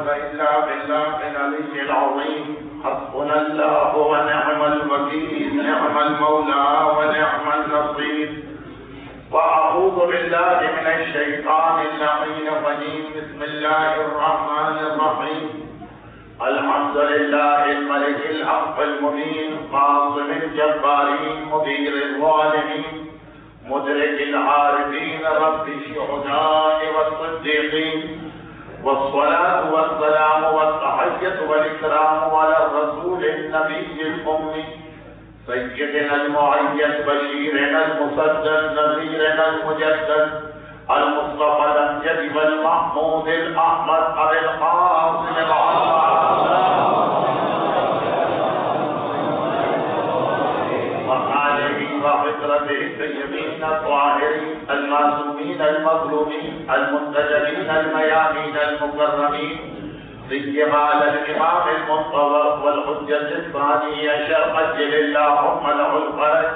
إلا بالله العلي العظيم حسبنا الله ونعم الوكيل نعم المولى ونعم النصير وأعوذ بالله من الشيطان اللعين الرجيم بسم الله الرحمن الرحيم الحمد لله الملك الحق المبين قاصم الجبارين مدير الظالمين مدرك العارفين رب الشهداء والصديقين والصلاة والسلام والتحية والإكرام على الرسول النبي الأمي سيدنا المعين بشيرنا المسدد نذيرنا المجدد المصطفى الأمجد والمحمود الأحمد أبي القاسم وآله وفطرته الطيبين الطاهرين المعصومين المظلومين المنتجبين الميامين المكرمين سيما على الإمام المنتظر والحجة الثانية شرف أجل اللهم له الفرج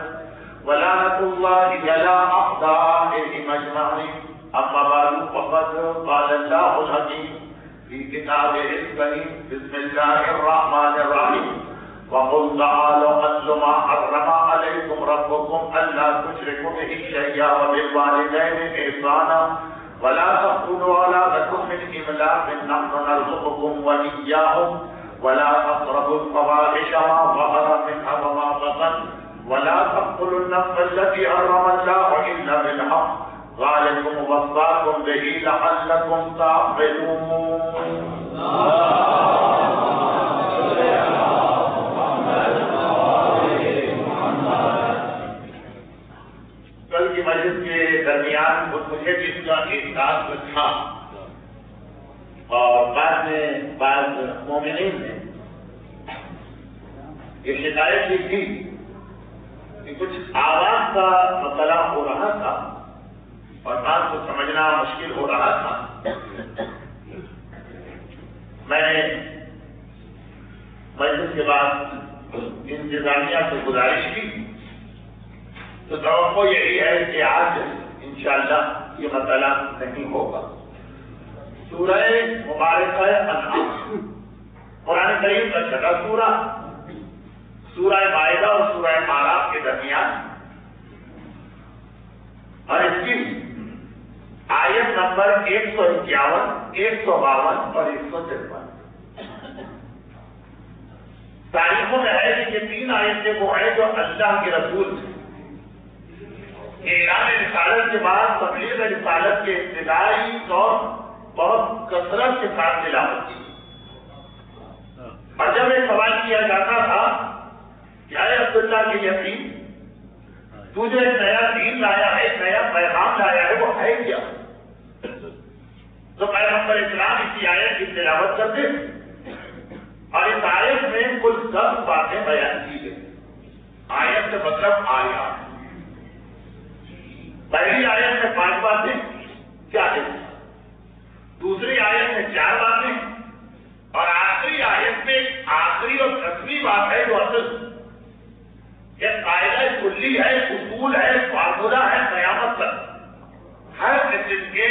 ولعنة الله على أعدائهم أجمعين أما بعد فقد قال الله الحكيم في كتابه الكريم بسم الله الرحمن الرحيم وقل تعالوا أتل ما حرم عليكم ربكم ألا تشركوا به شيئا وبالوالدين إحسانا ولا تقتلوا أولادكم من إملاق نحن نرزقكم وإياهم ولا تقربوا الفواحش ما ظهر منها وما بطن ولا تقتلوا النفس التي حرم الله إلا بالحق ذلكم وصاكم به لعلكم تعقلون. کل کی مجلس کے درمیان مجھے بھی اس کا احساس تھا اور بعد میں بعض مومنین نے یہ شکایت کی تھی کہ کچھ آواز کا مسئلہ ہو رہا تھا اور بات کو سمجھنا مشکل ہو رہا تھا. میں نے مجلس کے بعد انتظامیہ سے گزارش کی تو توقع یہی ہے کہ آج انشاءاللہ یہ مسئلہ نہیں ہوگا. سورہ مبارکہ انعام قرآن کریم کا چھٹا سورہ سورہ مائدہ اور سورہ اعراف کے درمیان اور اس کی آیت نمبر 151 152 اور 153 تاریخوں میں ہے کہ یہ تین آیتیں وہ ہیں جو اللہ کے رسول اعلان رسالت کے بعد تبلیغ رسالت کے ابتدائی دور بہت کثرت کے ساتھ تلاوت کی. اور جب یہ سوال کیا جاتا تھا کہ اے عبداللہ کے یتیم تو جو ایک نیا دین لایا ہے ایک نیا پیغام لایا ہے وہ ہے کیا؟ تو پیغمبر اسلام اسی آیت کی تلاوت کرتے اور اس آیت میں کل 10 باتیں بیان کی گئی. آیت سے مطلب آیات. پہلی آیت میں 5 باتیں کیا ہے، دوسری آیت میں 4 باتیں اور آخری آیت میں آخری اور 10ویں بات ہے جو اصل یہ قاعدہ کلی ہے، اصول ہے، فارمولہ ہے قیامت تک ہر قسم کے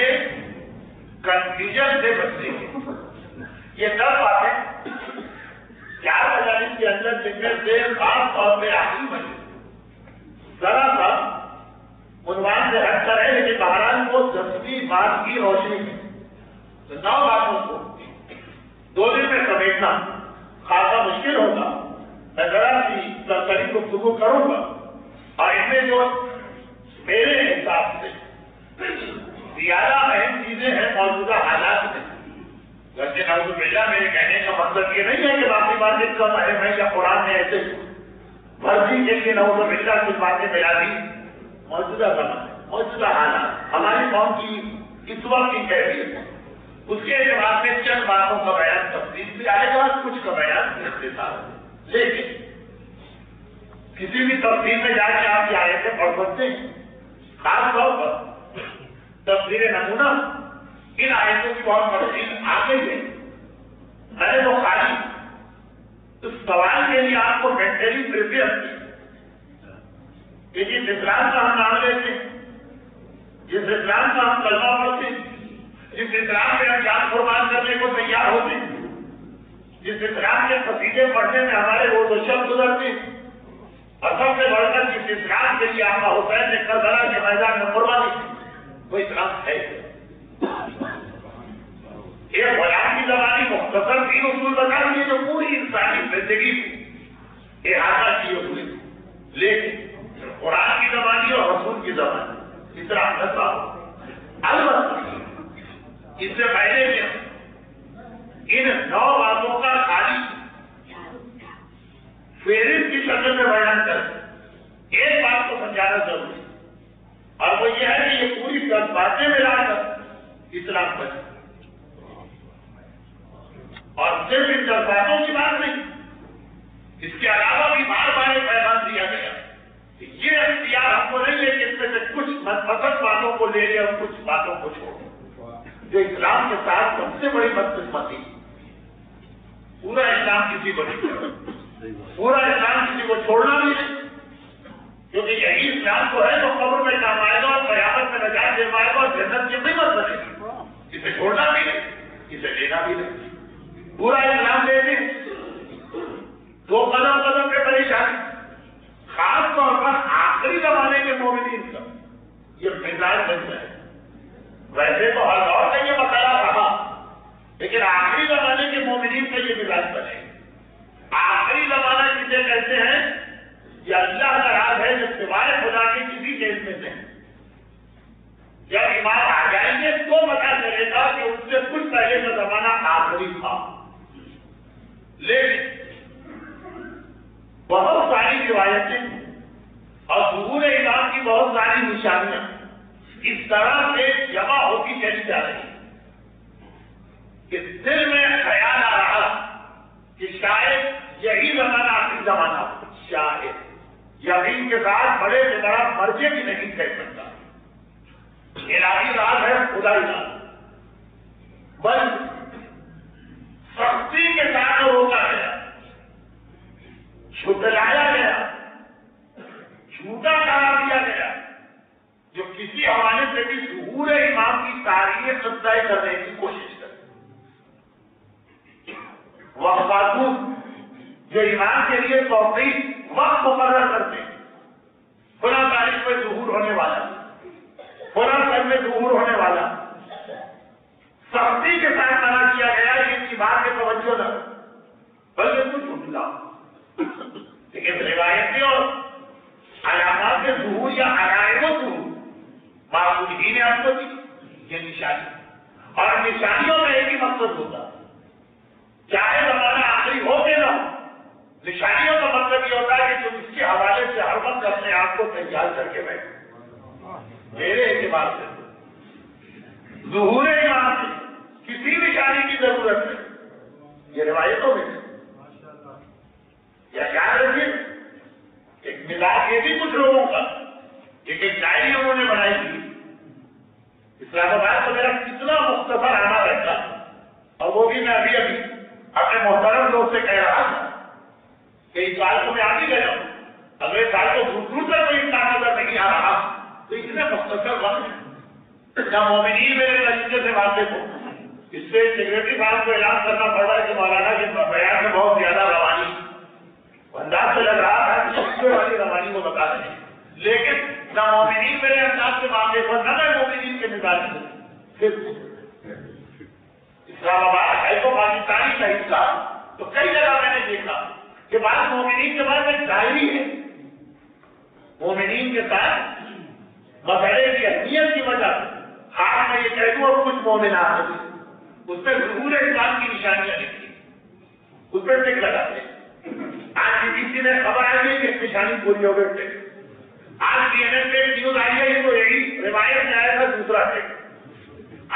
کنفیوژن سے بچنے کے. یہ 10 باتیں 4 مجالس کے اندر جن میں سے خاص طور پہ آخری بنے ذرا سا عنوان سے ہٹ کر ہے لیکن بہرحال وہ 10ویں بات کی روشنی ہے. تو 9 باتوں کو 2 دن میں سمیٹنا خاصا مشکل ہوگا. میں ذرا سی سرسری گفتگو کروں گا اور اس میں جو میرے حساب سے زیادہ اہم چیزیں ہیں موجودہ حالات میں. ویسے نعوذ باللہ میرے کہنے کا مطلب یہ نہیں ہے کہ باقی باتیں کم اہم ہے یا قرآن نے ایسے مرضی کے لیے نعوذ باللہ کچھ باتیں ملا دی. موجودہ زمانے موجودہ حالات ہماری قوم کی اس وقت کی کیفیت ہے اس کے اعتبار میں چند باتوں کا بیان تفصیل سے آئے گا کچھ کا بیان اختصار. لیکن کسی بھی تفصیل میں جا کے آپ کی آیتیں پڑھ سکتے ہیں. خاص طور پر تفسیر نمونہ ان آیتوں کی بہت تفصیل آ گئی ہے. میں نے تو خالی اس سوال کے لیے آپ کو مینٹلی پریپیئر کی کہ جس اسلام کا ہم نام لیتے جس اسلام کا ہم کلمہ پڑھتے جس اسلام میں ہم جان قربان کرنے کو تیار ہوتے جس اسلام کے قصیدے پڑھنے میں ہمارے وہ تو شب گزرتے ہیں، اور سب سے بڑھ کر جس اسلام کے لیے آقا حسین نے کربلا کے میدان میں قربانی دی، وہ اسلام ہے۔ یہ غلام کی زبانی مختصر تین اصول بتا دیے جو پوری انسانی زندگی کو احاطہ کیے ہوئے، لیکن قرآن کی زبانی اور رسول کی زبانی اس طرح نسا البتہ اس سے پہلے بھی ان 9 باتوں کا خالی فہرست کی شکل میں بیان کر ایک بات کو سمجھانا ضروری، اور وہ یہ ہے کہ یہ پوری 10 باتیں ملا کر اسلام بچے، اور صرف ان 10 باتوں کی بات نہیں، اس کے علاوہ بھی بار بار پیغام دیا گیا کہ یہ اختیار ہم کو نہیں ہے کہ اس میں سے کچھ منفرد باتوں کو لے لے اور کچھ باتوں کو چھوڑ، جو اسلام کے ساتھ سب سے بڑی بدقسمتی، پورا اسلام کسی کو نہیں، پورا اسلام کسی کو چھوڑنا بھی نہیں، کیونکہ یہی اسلام کو ہے جو قبر میں کام آئے گا اور قیامت میں نجات دلوائے گا اور جنت کی قیمت بنے گی، اسے چھوڑنا بھی نہیں، اسے لینا بھی نہیں، پورا اسلام لیتے 2 قدم قدم پہ پریشانی، خاص طور پر آخری زمانے کے مومنین کا یہ مزاج بن جائے۔ ویسے تو ہر دور کا یہ مسئلہ رہا، لیکن آخری زمانے کے مومنین کا یہ مزاج بنے۔ آخری زمانہ جسے کہتے ہیں یہ اللہ کا راز ہے جو سوائے خدا کے کسی کے اس میں سے، جب امام آ جائیں گے تو پتا چلے گا کہ اس سے کچھ پہلے کا زمانہ آخری تھا، لیکن بہت ساری روایتیں اور ظہور امام کی بہت ساری نشانیاں اس طرح سے جمع ہوتی چلی جا رہی کہ دل میں خیال آ رہا کہ شاید یہی زمانہ آخری زمانہ ہو، شاید یقین کے ساتھ بڑے سے بڑا مرجے بھی نہیں کہہ سکتا، الہی راز ہے، خدائی راز، بس سختی کے ساتھ روکا گیا، چھٹلایا گیا، جھوٹا قرار دیا گیا، جو کسی حوالے سے بھی ظہور امام کی تاریخ طے کرنے کی کوشش کرے۔ وقت جو امام کے لیے توقیت وقت مقرر کرتے ہیں، فلاں تاریخ میں ظہور ہونے والا، فلاں سن میں ظہور ہونے والا، سختی کے ساتھ منع کیا گیا کہ اس کی بات میں توجہ نہ بلکہ کچھ جھٹلا، لیکن روایتیں اور علامات کے ظہور یا علائم و ظہور معقول ہی نے آپ کو دی، یہ نشانی، اور نشانیوں میں ایک ہی مقصد ہوتا، چاہے زمانہ آخری ہو کے نہ ہو، نشانیوں کا مطلب یہ ہوتا ہے کہ تم اس کے حوالے سے ہر وقت اپنے آپ کو تیار کر کے بیٹھے۔ میرے اعتبار سے ظہور امام کی کسی نشانی کی ضرورت نہیں، یہ روایتوں میں یا یاد رکھیے ایک مزاج یہ بھی کچھ لوگوں کا، ایک ڈائری انہوں نے بنائی تھی، اسلام آباد کو میرا کتنا مختصر آنا رہتا، اور وہ بھی میں ابھی اپنے محترم دوست سے کہہ رہا تھا کہ اس سال کو میں آ بھی گیا ہوں، اگلے سال کو دور تک کوئی انسان نظر نہیں آ رہا، تو اتنے مختصر وقت نہ مومنین میرے نتیجے سے واقف ہو، اس سے سیکرٹری صاحب کو اعلان کرنا پڑا ہے کہ مولانا کے بیان میں بہت زیادہ روانی انداز سے لگ رہا تھا کہ اس والی روانی کو بتا دیں، لیکن نہ مومنین میرے انداز سے واقف ہو، نہ میں مومنین کے مزاج سے، پھر اسلام آباد ہے تو پاکستانی کا حصہ، تو کئی جگہ میں نے دیکھا کہ بعض مومنین کے بعد ایک ڈائری ہے، مومنین کے ساتھ مسئلے کی اہمیت کی وجہ سے ہاں میں یہ کہہ دوں اور کچھ مومنات ہیں اس پہ ظہور اسلام کی نشانیاں لکھی، اس پہ ٹک لگاتے ہیں۔ آج BBC میں خبر آئی کہ نشانی پوری ہو گئی، آج CNN پہ نیوز آئی ہے تو یہی روایت میں آیا تھا دوسرا ٹیک،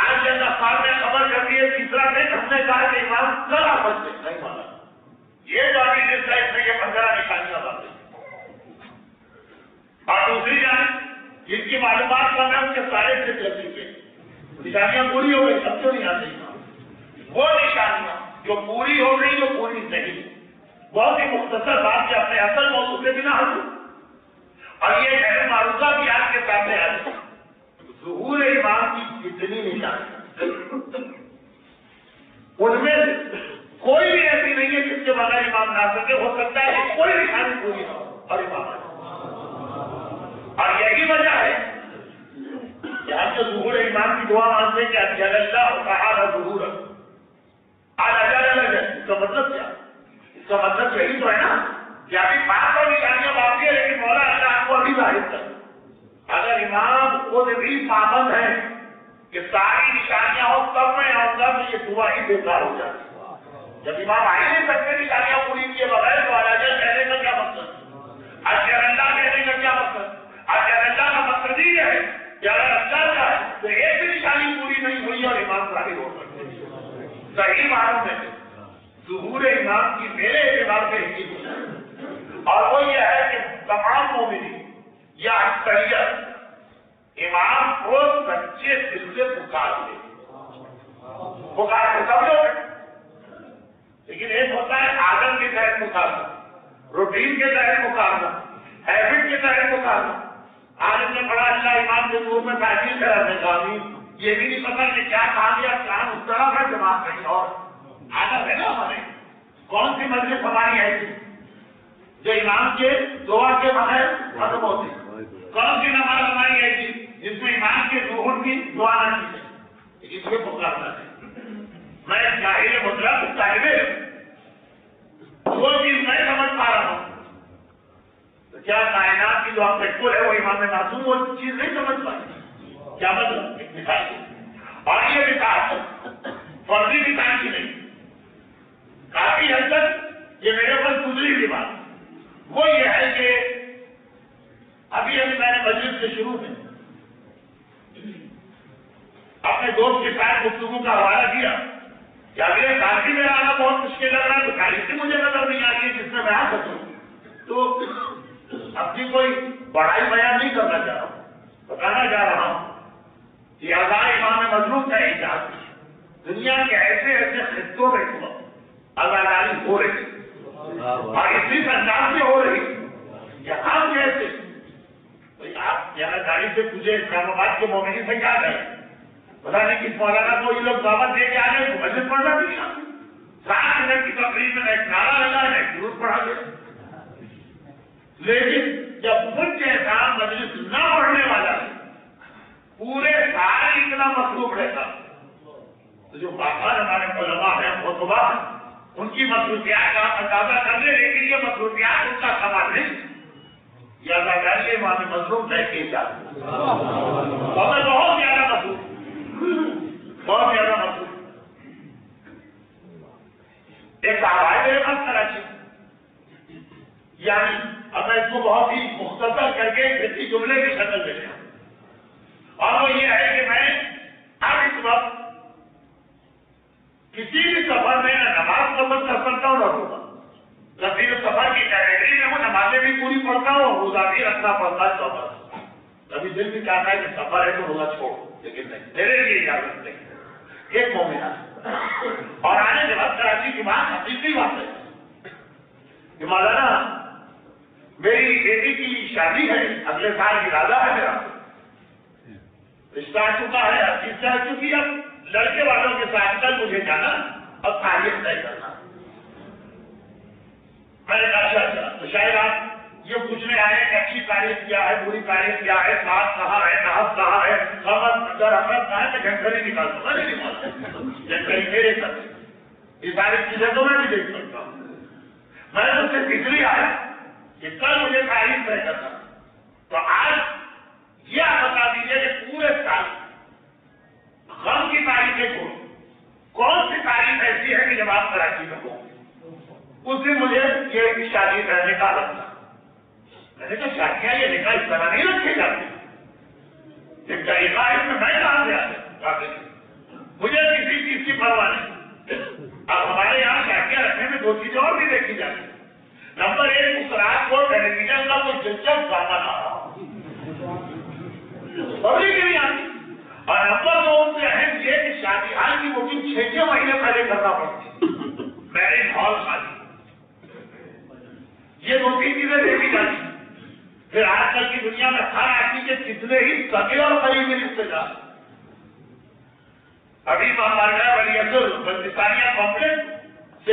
آج جب اخبار میں خبر کرتی ہے تیسرا ٹیک، ہم نے کہا کہ امام کل آپس میں نہیں مانا، یہ جو ابھی جس سائٹ میں یہ 15 نشانیاں بات ہے، اور دوسری جانب جن کی معلومات کم ہے ان کے سارے ٹیک لگ چکے، نشانیاں پوری ہو گئی، سب کیوں نہیں آتی؟ وہ نشانیاں جو پوری ہو گئی جو پوری نہیں، بہت ہی مختصر بات کے اپنے اصل موضوع سے بھی نہ ہو، اور یہ غیر معروضہ بھی آپ کے سامنے آ جائے۔ ظہور امام کی جتنی نشانی ان میں کوئی بھی ایسی نہیں ہے کے بغیر امام نہ سکے، ہو سکتا ہے کہ کوئی نشانی پوری نہ ہو اور امام آ جائے۔ اور یہی وجہ ہے کہ ہم جو ظہور امام کی دعا مانتے ہیں کہ اجل اللہ تعالی ظہور، آج اجل الگ ہے، اس کا مطلب کیا؟ اس کا مطلب یہی تو ہے نا کہ ابھی 500 نشانیاں باقی ہے، لیکن مولا اللہ کو ابھی ظاہر کر۔ اگر امام خود بھی پابند ہے کہ ساری نشانیاں ہو تب میں آؤں گا تو یہ دعا ہی بیکار ہو جاتی ہے۔ جب امام آ ہی نہیں سکتے نشانیاں پوری کیے بغیر تو اجل کہنے کا کیا مقصد؟ اجل اللہ کہنے کا کیا مقصد؟ اجل اللہ کا مقصد ہی ہے کہ اگر اللہ کا ہے تو ایک بھی نشانی پوری نہیں ہوئی اور امام ظاہر ہو سکتے۔ صحیح معنوں میں ظہور امام کی میرے اعتبار سے ہی اور وہ یہ ہے کہ تمام مومنین یا اکثریت امام کو سچے دل سے پکار لے، پکار کے سب لوگ، لیکن ایک ہوتا ہے عادت کے تحت پکارنا، روٹین کے تحت پکارنا، ہیبٹ کے تحت پکارنا۔ آج نے بڑا اللہ امام کے دور میں تعطیل کرا دے گا، یہ بھی نہیں پتا کہ کیا کہا گیا، کام اس طرح کا جواب کہیں اور عادت ہے نا ہمارے۔ کون سی مجلس ہماری ایسی جو امام کے دعا کے بغیر ختم ہوتی؟ کون سی نماز ہماری ایسی جس میں امام کے ظہور کی دعا نہ کی جائے؟ اس میں پکارنا ہے۔ میں جاہل مطلب طالب وہ چیز میں سمجھ پا رہا ہوں تو کیا کائنات کی جو آپ پیٹرول ہے وہ امام معصوم وہ چیز نہیں سمجھ پائی؟ کیا مطلب مثال؟ اور یہ مثال فرضی مثال کی نہیں، کافی حد تک یہ میرے اوپر گزری ہوئی بات وہ یہ ہے کہ ابھی میں نے مجلس سے شروع میں اپنے دوست کے ساتھ گفتگو کا حوالہ کیا کہ اگلے سال بھی میرا آنا بہت مشکل لگ رہا ہے، تو گاڑی سے مجھے نظر نہیں آتی ہے جس میں میں آ سکوں، تو اپنی کوئی بڑائی بیان نہیں کرنا چاہ رہا ہوں، بتانا چاہ رہا ہوں کہ آزاد امام مظلوم کا ایجاد دنیا کے ایسے ایسے خطوں میں آزاداری ہو رہی اور اسی انداز میں ہو رہی کہ ہم جیسے آپ یہاں گاڑی سے پوچھے اسلام آباد کے مومنین سے کیا کریں، پتا نہیں کس مولانا کو یہ لوگ دعوت دے کے آ گئے تو مسجد پڑھنا بھی نہیں، 7 منٹ کی تقریب میں ایک نعرہ لگا ہے ایک درود پڑھا گیا، لیکن جب مجھ جیسا مجلس نہ پڑھنے والا ہے پورے سال اتنا مصروف رہتا تو جو باقاعدہ ہمارے علماء ہیں خطبہ ان کی مصروفیات کا اندازہ کر لیں، لیکن یہ مصروفیات ان کا سوال نہیں، یا ذاکر امام مظلوم ہے کہ جاتے بہت زیادہ مصروف، بہت زیادہ مصروف۔ ایک آواز میرے پاس کراچی، یعنی اب میں اس کو بہت ہی مختصر کر کے کسی جملے کی شکل دے رہا ہوں، اور وہ یہ ہے کہ میں اب اس وقت کسی بھی سفر میں نہ نماز قبول کر سکتا ہوں نہ روزہ، کبھی سفر کی کیٹیگری میں وہ نمازیں بھی پوری پڑھتا ہوں اور روزہ بھی رکھنا پڑتا ہے سفر، کبھی دل بھی چاہتا ہے کہ سفر ہے تو روزہ چھوڑ، لیکن نہیں، میرے لیے اجازت نہیں۔ ایک مومن اور آنے کے بعد کراچی کی بات حقیقی بات ہے کہ مولانا میری بیٹی کی شادی ہے، اگلے سال ارادہ ہے میرا، رشتہ آ چکا ہے، ہر چیز سے آ چکی ہے، لڑکے والوں کے ساتھ کل مجھے جانا اور تاریخ طے کرنا۔ میں نے کہا اچھا تو شاید آپ یہ پوچھنے آئے کہ اچھی تاریخ کیا ہے، بری تاریخ کیا ہے، ساتھ کہاں ہے، نحس کہاں ہے، خبر در اخرت کہاں ہے، میں جھنکڑی نکال دوں گا، نہیں نکالتا جھنکڑی میرے ساتھ، یہ ساری چیزیں تو میں بھی دیکھ سکتا ہوں۔ میں نے اس سے بجلی آیا کہ کل مجھے تاریخ طے کرنا، تو آج یہ آپ بتا دیجیے کہ پورے سال غم کی تاریخیں چھوڑ کون سی تاریخ ایسی ہے کہ جب آپ کراچی میں ہو اس دن مجھے یہ شادی کرنے کا لگتا۔ میں نے کہا شادیاں یہ نکاح اس طرح نہیں رکھے جاتے، ایک طریقہ ہے میں کہاں سے آتے، مجھے کسی چیز کی پرواہ نہیں۔ اب ہمارے یہاں شادیاں رکھنے میں 2 چیزیں اور بھی دیکھی جاتی، نمبر 1 اس رات کو ٹیلی ویژن کا کوئی دلچسپ ڈرامہ نہ رہا پبلک بھی آتی، اور نمبر 2 ان سے اہم یہ کہ شادی ہال کی بکنگ 6 مہینے پہلے کرنا پڑتی، میرج ہال خالی، یہ 2-3 چیزیں دیکھی جاتی۔ پھر آج کل کی دنیا میں ہر آدمی کے کتنے ہی سگے اور قریبی رشتے دار، ابھی ہمارا بلی اصل بلتستانیہ کمپلیکس سے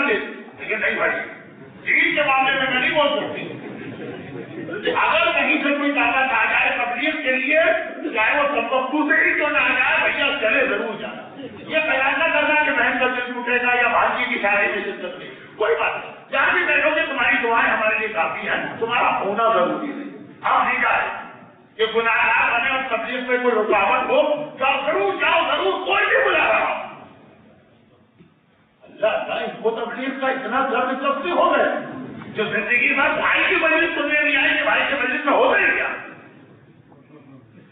کر دے. لیکن نہیں بھائی, دین کے معاملے میں میں نہیں بول سکتی. اگر کہیں سے کوئی طاقت آ جائے تبلیغ کے لیے, چاہے وہ تمبکو سے ہی کیوں نہ آ جائے, بھیا چلے ضرور جانا. یہ خیال نہ کرنا کہ بہن کا دل ٹوٹے گا یا بھانجی کی شادی میں شرکت نہیں, کوئی بات نہیں. جہاں بھی بیٹھو گے تمہاری دعائیں ہمارے لیے کافی ہیں, تمہارا ہونا ضروری ہے. آپ نہیں جائے کہ گناہگار بنے اور تبلیغ میں کوئی رکاوٹ ہو, جاؤ ضرور, کوئی نہیں بلا رہا. اللہ ان کو تبلیغ کا اتنا درد کب سے ہو گئے جو زندگی میں بھائی کی مجلس سننے نہیں آئی کہ بھائی کی مجلس میں ہو گئی کیا,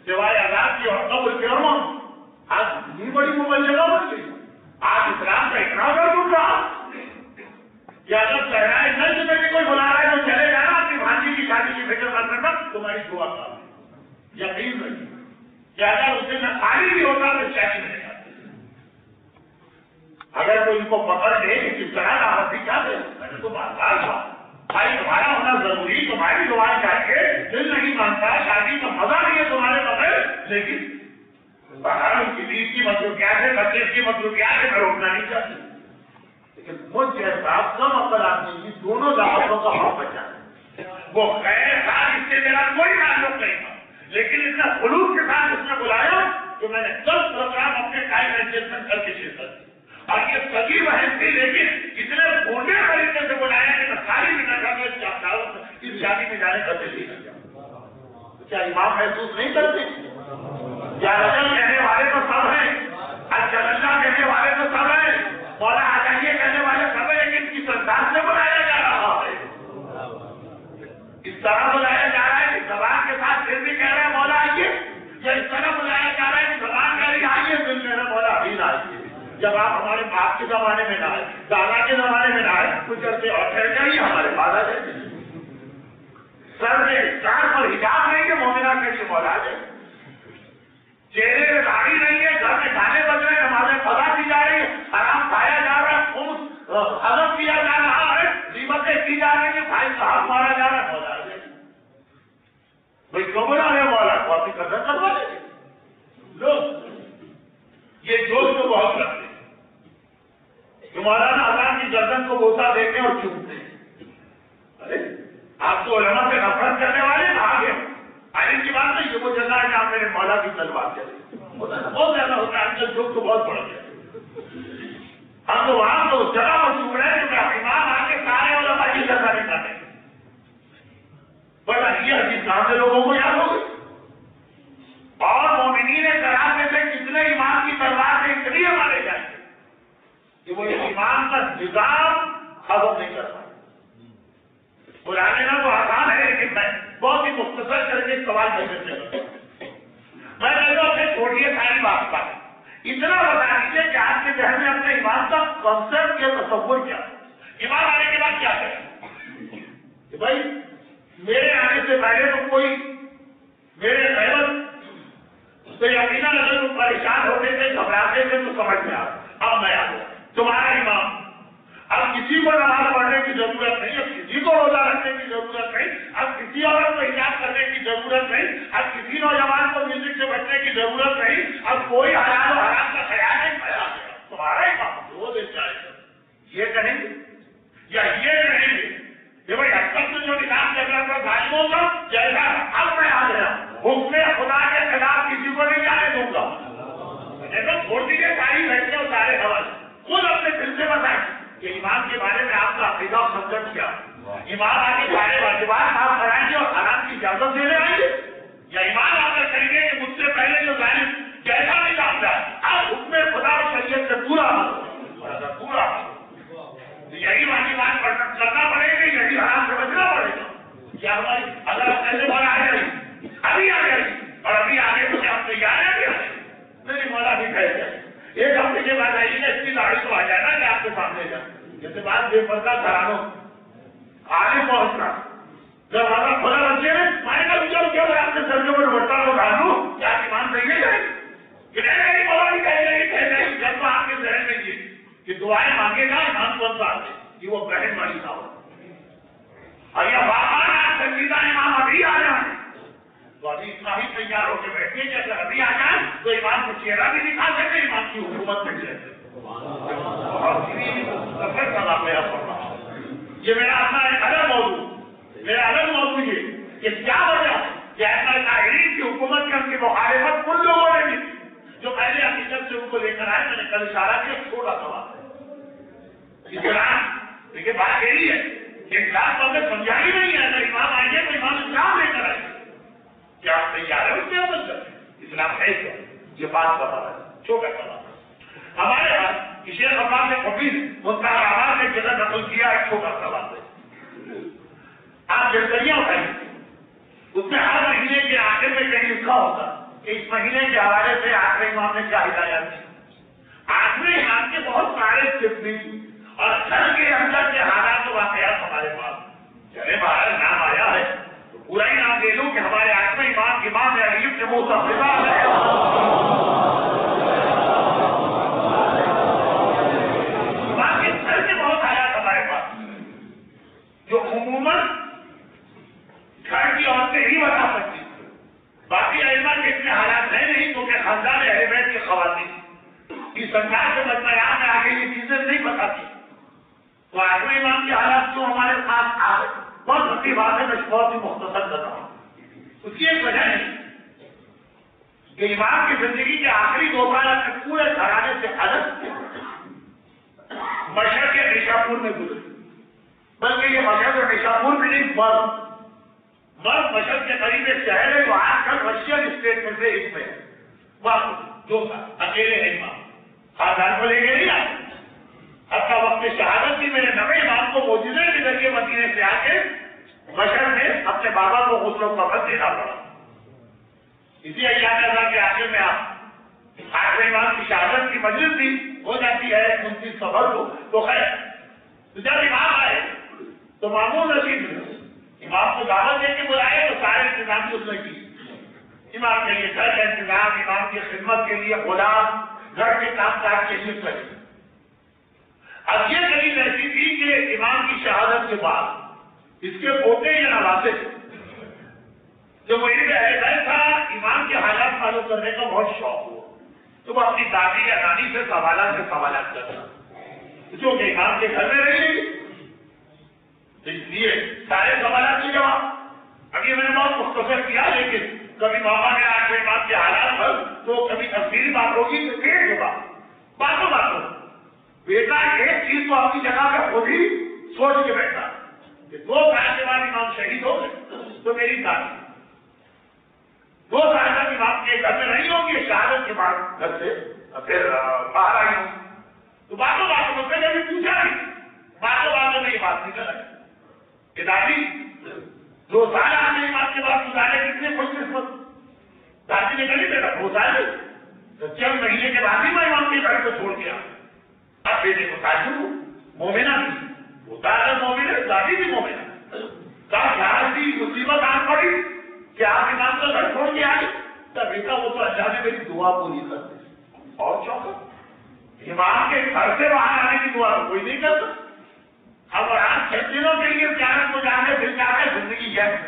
سوائے آزاد کی اور قبر کے اور آج اتنی بڑی موبائل جگہ بن گئی. آج اسلام کا اتنا درد اٹھ رہا کہ اگر صحرائے نجد میں بھی کوئی بلا رہا ہے تو چلے جانا, اپنی بھانجی کی شادی کی فکر مت کرنا, تمہاری دعا کا یقین رکھیے کہ اگر اس دن خالی بھی ہوتا تو چیک ملے گا. اگر کوئی ان کو پکڑ دے کہ کس طرح دعوت دی کیا دے, میں نے تو بات کہا بھائی تمہارا ہونا ضروری, تمہاری دعائیں چاہیے, دل نہیں مانتا, شادی کا مزہ نہیں ہے تمہارے بغیر, لیکن باہر ان کی بیچ کی مصروفیات ہے, بچے کی مصروفیات ہے, میں روکنا نہیں چاہتی. لیکن مجھ جیسا کم عقل آدمی کی دونوں دعوتوں کا حق بچا ہے. وہ خیر تھا جس سے میرا کوئی تعلق نہیں تھا, لیکن اتنا خلوص کے ساتھ اس نے بلایا کہ میں نے 10 پروگرام اپنے ٹائم ایڈجسٹمنٹ کر کے شرکت کی. اور یہ سبھی بہن تھی, لیکن اتنے بوٹے طریقے سے بلایا کہ میں ساری منٹ اس شادی میں جانے کا دل نہیں کرتا. کیا امام محسوس نہیں کرتے؟ کیا رجل کہنے والے تو سب ہیں, اجلّہ کہنے والے تو سب ہیں, مولا آجائیے کہنے والے سب ہیں, لیکن کی سنتان سے بلایا جا رہا ہے. اس طرح بلایا جا رہا ہے کہ زبان کے ساتھ پھر بھی کہہ رہے ہیں مولا آئیے, یا اس طرح بلایا جا رہا ہے کہ زبان کہہ رہی آئیے, دل کہہ رہا مولا ابھی نہ آئیے. جب آپ ہمارے باپ کے زمانے میں نہ آئے, دادا کے زمانے میں نہ آئے, کچھ عرصے اور ٹھہر جائیے, ہمارے بعد آ جائیے. سر میں کان پر حجاب نہیں ہے, مومنہ کے لیے مولا آ جائے. چہرے میں داڑھی نہیں ہے, گھر میں گانے بج رہے ہیں, نمازیں قضا کی جا رہی ہے, حرام کھایا جا رہا ہے, خون ہضم کیا جا رہا ہے, غیبتیں کی جا رہی ہیں, بھائی صاحب مارا جا رہا ہے, مولا آ جائے. بھائی کیوں بنا رہے مولا کو, اپنی قدر کروا دیں لوگ. یہ جوش تو بہت رکھتے کہ مولانا آزاد کی گردن کو بوسا دیتے اور چومتے ہیں. ارے آپ تو علماء سے نفرت کرنے والے بھاگے, آئین کی بات نہیں, وہ جگہ ہے جہاں میرے مولا کی تلوار چلے, بہت زیادہ ہوتا ہے, آج کل تو بہت بڑھ گیا. ہم تو وہاں تو اس جگہ پر چوم رہے ہیں کہ امام آ کے سارے علماء کی جگہ نہیں کرتے. بڑا یہ حدیث کہاں سے لوگوں کو یاد ہو گئی. اور مومنین کرام میں سے کتنے امام کی تلوار سے اتنی مارے جائیں گے کہ وہ ایمان کا نظام ختم نہیں کر پائے. بلانے نا تو آسان ہے, لیکن میں بہت ہی مختصر کر کے سوال کرتے ہیں. میں اپنے چھوڑیے ساری بات کا اتنا بتا دیجیے کہ آپ کے ذہن میں اپنے ایمان کا کنسپٹ یا تصور کیا, ایمان آنے کے بعد کیا کریں کہ بھائی میرے آنے سے پہلے تو کوئی میرے خیال تو یقیناً اگر تم پریشان ہوتے تھے, گھبراتے تھے تو سمجھ میں آ, اب میں آ گیا تمہارا امام. اب کسی کو نماز پڑھنے کی ضرورت نہیں, اب کسی کو روزہ رکھنے کی ضرورت نہیں, اب کسی عورت کو حجاب کرنے کی ضرورت نہیں, اب کسی نوجوان کو میوزک سے بچنے کی ضرورت نہیں, اب کوئی حلال و حرام کا خیال نہیں پڑا. تمہارا امام روز یہ کہیں گے یا یہ کہیں گے کہ بھائی اب تک سے جو نظام چل رہا تھا ظالموں کا جیسا, اب میں آ گیا, حکم خدا کے خلاف کسی کو نہیں جانے دوں گا. دیکھو چھوڑ دیجیے ساری بہتیں اور سارے حوالے, خود اپنے دل سے بتائیں کہ ایمان کے بارے میں آپ کا عقیدہ اور سمجھ کیا. ایمان آگے سارے واجبات آپ کرائیں گے اور حرام کی اجازت دینے آئیں گے, یا ایمان آ کر کریں گے کہ مجھ سے پہلے جو ظالم جیسا نہیں جانتا آپ حکم خدا اور شریعت سے پورا پورا یہی واجبات کرنا پڑے گا, یہی حرام سے بچنا پڑے گا. کیا ہماری اگر ایسے بار آ جائے ابھی آ جائے اور ابھی آگے تو کیا ہم تیار ہیں, میری مولا بھی کہہ جائے ایک ہفتے کے بعد آئیے گا, اس کی داڑھی تو آ جائے نا کہ آپ کے سامنے جائے. جیسے بات بے پردہ گھرانوں آگے پہنچنا, جب ہمارا کھلا بچے میں میں نے کہا کیا آپ کے سر کے اوپر بٹا کو ڈال دوں, کیا ایمان صحیح ہے کہ نہیں مولا نہیں کہہ رہے جب تو آپ کے ذہن میں یہ کہ دعائیں مانگے گا ایمان کون سا آتے کہ وہ بہن والی نہ ہو. اور یہ واقعہ آپ سنجیدہ امام ابھی آ جائیں تو ابھی اتنا ہی تیار ہو کے بیٹھے کہ اگر ابھی آ جائیں تو ایمان کو چہرہ بھی دکھا سکتے, ایمان کی حکومت مل جائے. یہ میرا اپنا ایک الگ موضوع، میرا الگ موضوع یہ کیا وجہ کہ ایسا طاہرین کی حکومت کی مخالفت ان لوگوں نے کی جو پہلے حقیقت سے ان کو لے کر آئے. میں نے کل اشارہ کیا چھوٹا سوال ہے اس دوران. دیکھیے بات یہی ہے کہ اسلام کو ہمیں سمجھا ہی نہیں ہے. اگر امام آئیے تو امام اسلام لے کر آئیے. کیا آپ تیار ہے اس کے عمل کریں؟ اسلام ہے کیا؟ یہ بات بتا رہا ہے. چھوٹا سوال ہمارے یہاں شیخ عباس خفیظ مختار آباد نے جگہ نقل کیا ایک چھوٹا سوال ہے. آپ جلدیاں اٹھائیے اس میں ہر مہینے کے آخر میں کہیں لکھا ہوتا کہ اس مہینے کے حوالے سے آخری امام نے کیا ہدایات دی. آخری امام کے بہت سارے صفری اور گھر کے اندر کے حالات و واقعات ہمارے پاس. چلے باہر نام آیا ہے تو پورا ہی نام دے دوں کہ ہمارے آخری امام علیہ کے منہ تفریح ہے. جو عموماً گھر کی عورتیں ہی بتا سکتی. باقی ائمہ کے اتنے حالات ہیں نہیں کیونکہ خاندان اہل بیت کی خواتین کی سنجھا سے مطمئن میں آگے یہ چیزیں نہیں بتاتی. تو آخری امام کے حالات کیوں ہمارے ساتھ آ گئے؟ بہت بڑی بات ہے. میں بہت ہی مختصر بتاؤں. اس کی ایک وجہ نہیں کہ امام کی زندگی کے آخری 2 سال تک پورے گھرانے سے الگ مشرق کے نشاپور میں گزرے. بلکہ یہ مشرق اور نشاپور میں نہیں مرد مشرق کے قریب ایک شہر ہے جو آج کل رشین اسٹیٹ میں سے ایک میں ہے. وقت 2 سال اکیلے ہیں امام خاندان کو لے کے نہیں آئے. حتیٰ وقت شہادت بھی میرے نوے امام کو معجزے کے ذریعے مدینے سے آ کے مشرق میں اپنے بابا کو غسل و کفن دینا پڑا. اسی ایام رضا کے آخر میں آپ آخری امام کی شہادت کی مجلس بھی ہو جاتی ہے 29 صفر کو. تو خیر جب امام آئے تو مامون رشید امام کو دعوت دے کے بلائے تو سارے انتظام اس نے کی. امام کے لیے گھر کا انتظام، امام کی خدمت کے لیے غلام، گھر کے کام کاج کے لیے کری. اب یہ دلیل ایسی تھی کہ امام کی شہادت کے بعد اس کے پوتے یا نواسے جو مرید اہل بیت تھا امام کے حالات معلوم کرنے کا بہت شوق ہوا تو وہ اپنی دادی یا نانی سے سوالات کرتا جو کہ امام کے گھر میں رہی. اس لیے سارے سوالات کے جواب ابھی میں نے بہت مختصر کیا لیکن کبھی بابا نے آج امام کے حالات پر تو کبھی تفصیلی بات ہوگی تو پھر کے بعد باتوں بیٹا ایک چیز تو اپنی جگہ پہ خود ہی سوچ کے بیٹھا کہ 2 سال کے بعد امام شہید ہو گئے تو میری دادی 2 سال تک امام کے گھر میں نہیں ہوگی. شہادت کے بعد گھر سے پھر باہر آئی ہوں تو باتوں میں نے بھی پوچھا نہیں. باتوں میں یہ بات نکل آئی کہ دادی 2 سال آپ نے امام کے بعد گزارے کتنے خوش قسمت. دادی نے کہی بیٹا 2 سال چند مہینے کے بعد ہی میں امام کے گھر کو چھوڑ گیا. اب بیٹے کو تعجب مومنہ بھی ہوتا ہے مومن ہے دادی بھی مومنہ کی مصیبت آن پڑی کہ آپ امام کا گھر چھوڑ کے آئے. تب بیٹا وہ تو اللہ نے میری دعا پوری کر دی اور چوکا امام کے گھر سے باہر آنے کی دعا کوئی نہیں کرتا. اب آج 6 دنوں کے لیے زیارت کو جانے پھر جا کے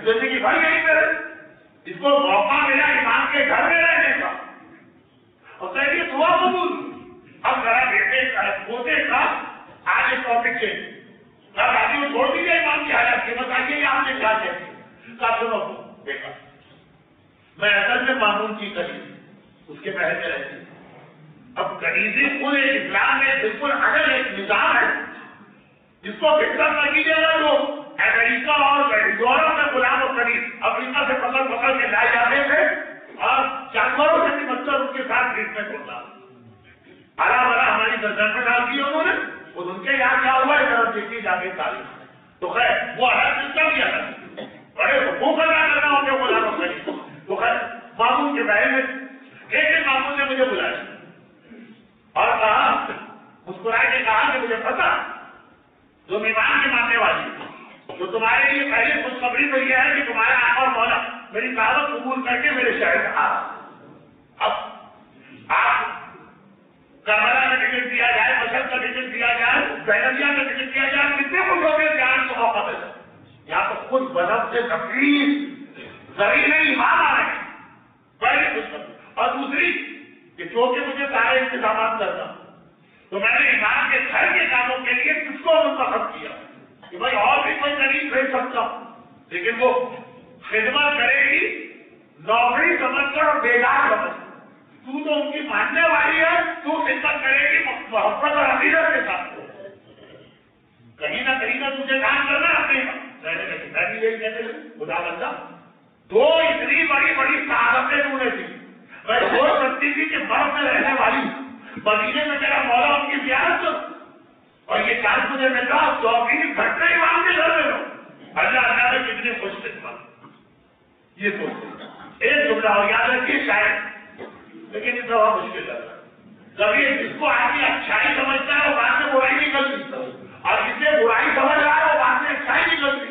زندگی بھر یہی کرے. اس کو موقع ملا امام کے گھر میں رہنے کا اور کہیے دعا قبول. اب ذرا بیٹے پوتے کا آج ایک ٹاپک چینج دادی کو چھوڑ دیجیے امام کی حالت کے بتائیے آپ نے کیا کہتے بیٹا میں اصل میں مامون کی قریب اس کے محل میں رہتی ہوں. اب قریبی پورے اسلام میں بالکل اگر ایک نظام ہے جس کو فکر نہ کیجیے گا جو امریکہ اور یورپ میں غلام و قریب افریقہ سے پکڑ کے لائے جاتے تھے اور جانوروں سے بھی مطلب ان کے ساتھ ٹریٹمنٹ ہوتا. ہرا بھرا ہماری گردن میں ڈال دی انہوں نے اور ان کے یہاں کیا ہوا ہے دیکھی جاتی تعلیم. تو خیر وہ الگ سسٹم کیا تھا بڑے حقوق ادا کرنا ہوتے غلام و قریب. تو خیر مامون کے بارے میں ایک مامون نے مجھے بلایا اور کہا مسکرائے کے کہا کہ مجھے پتا تم ایمان کے ماننے والی تو تمہارے لیے پہلے خوشخبری تو یہ ہے کہ تمہارا آقا اور مولا میری دعوت قبول کر کے میرے شہر آ. اب آپ کربلا کا ٹکٹ دیا جائے مشہد کا ٹکٹ دیا جائے بیلجیا کا ٹکٹ دیا جائے کتنے خوش ہو گئے جان کو موقع ملتا. یہاں تو خود بدب سے تکلیف ذریعے ایمان آ رہے ہیں پہلی خوشخبری. اور دوسری کہ جو کہ مجھے سارے انتظامات کرنا تو میں نے امام کے گھر کے کاموں کے لیے کس کو منتخب کیا کہ بھائی اور بھی کوئی طریق بھیج سکتا ہوں، لیکن وہ خدمت کرے گی نوکری سمجھ کر اور بیدار سمجھ کر۔ تو ان کی ماننے والی ہے، تو خدمت کرے گی محبت اور عقیدت کے ساتھ، کہیں نہ کہیں نہ تجھے کام کرنا اپنے میں بھی یہی کہتے ہیں خدا بندہ دو اتنی بڑی بڑی طاقتیں انہوں نے دی، میں سوچ سکتی تھی کہ برف میں رہنے والی مدینے میں میرا مولا ان کی زیارت اور یہ چانس مجھے مل رہا 24 گھنٹے امام کے گھر میں رہو، اللہ اللہ نے کتنے خوش خدمت۔ یہ سوچ ایک جملہ اور یاد رکھیے شاید، لیکن یہ بہت مشکل لگ رہا ہے، کبھی جس کو آدمی اچھائی سمجھتا ہے وہ بات میں برائی نکلتی، اور جسے برائی سمجھ رہا ہے وہ بات میں اچھائی نکلتی۔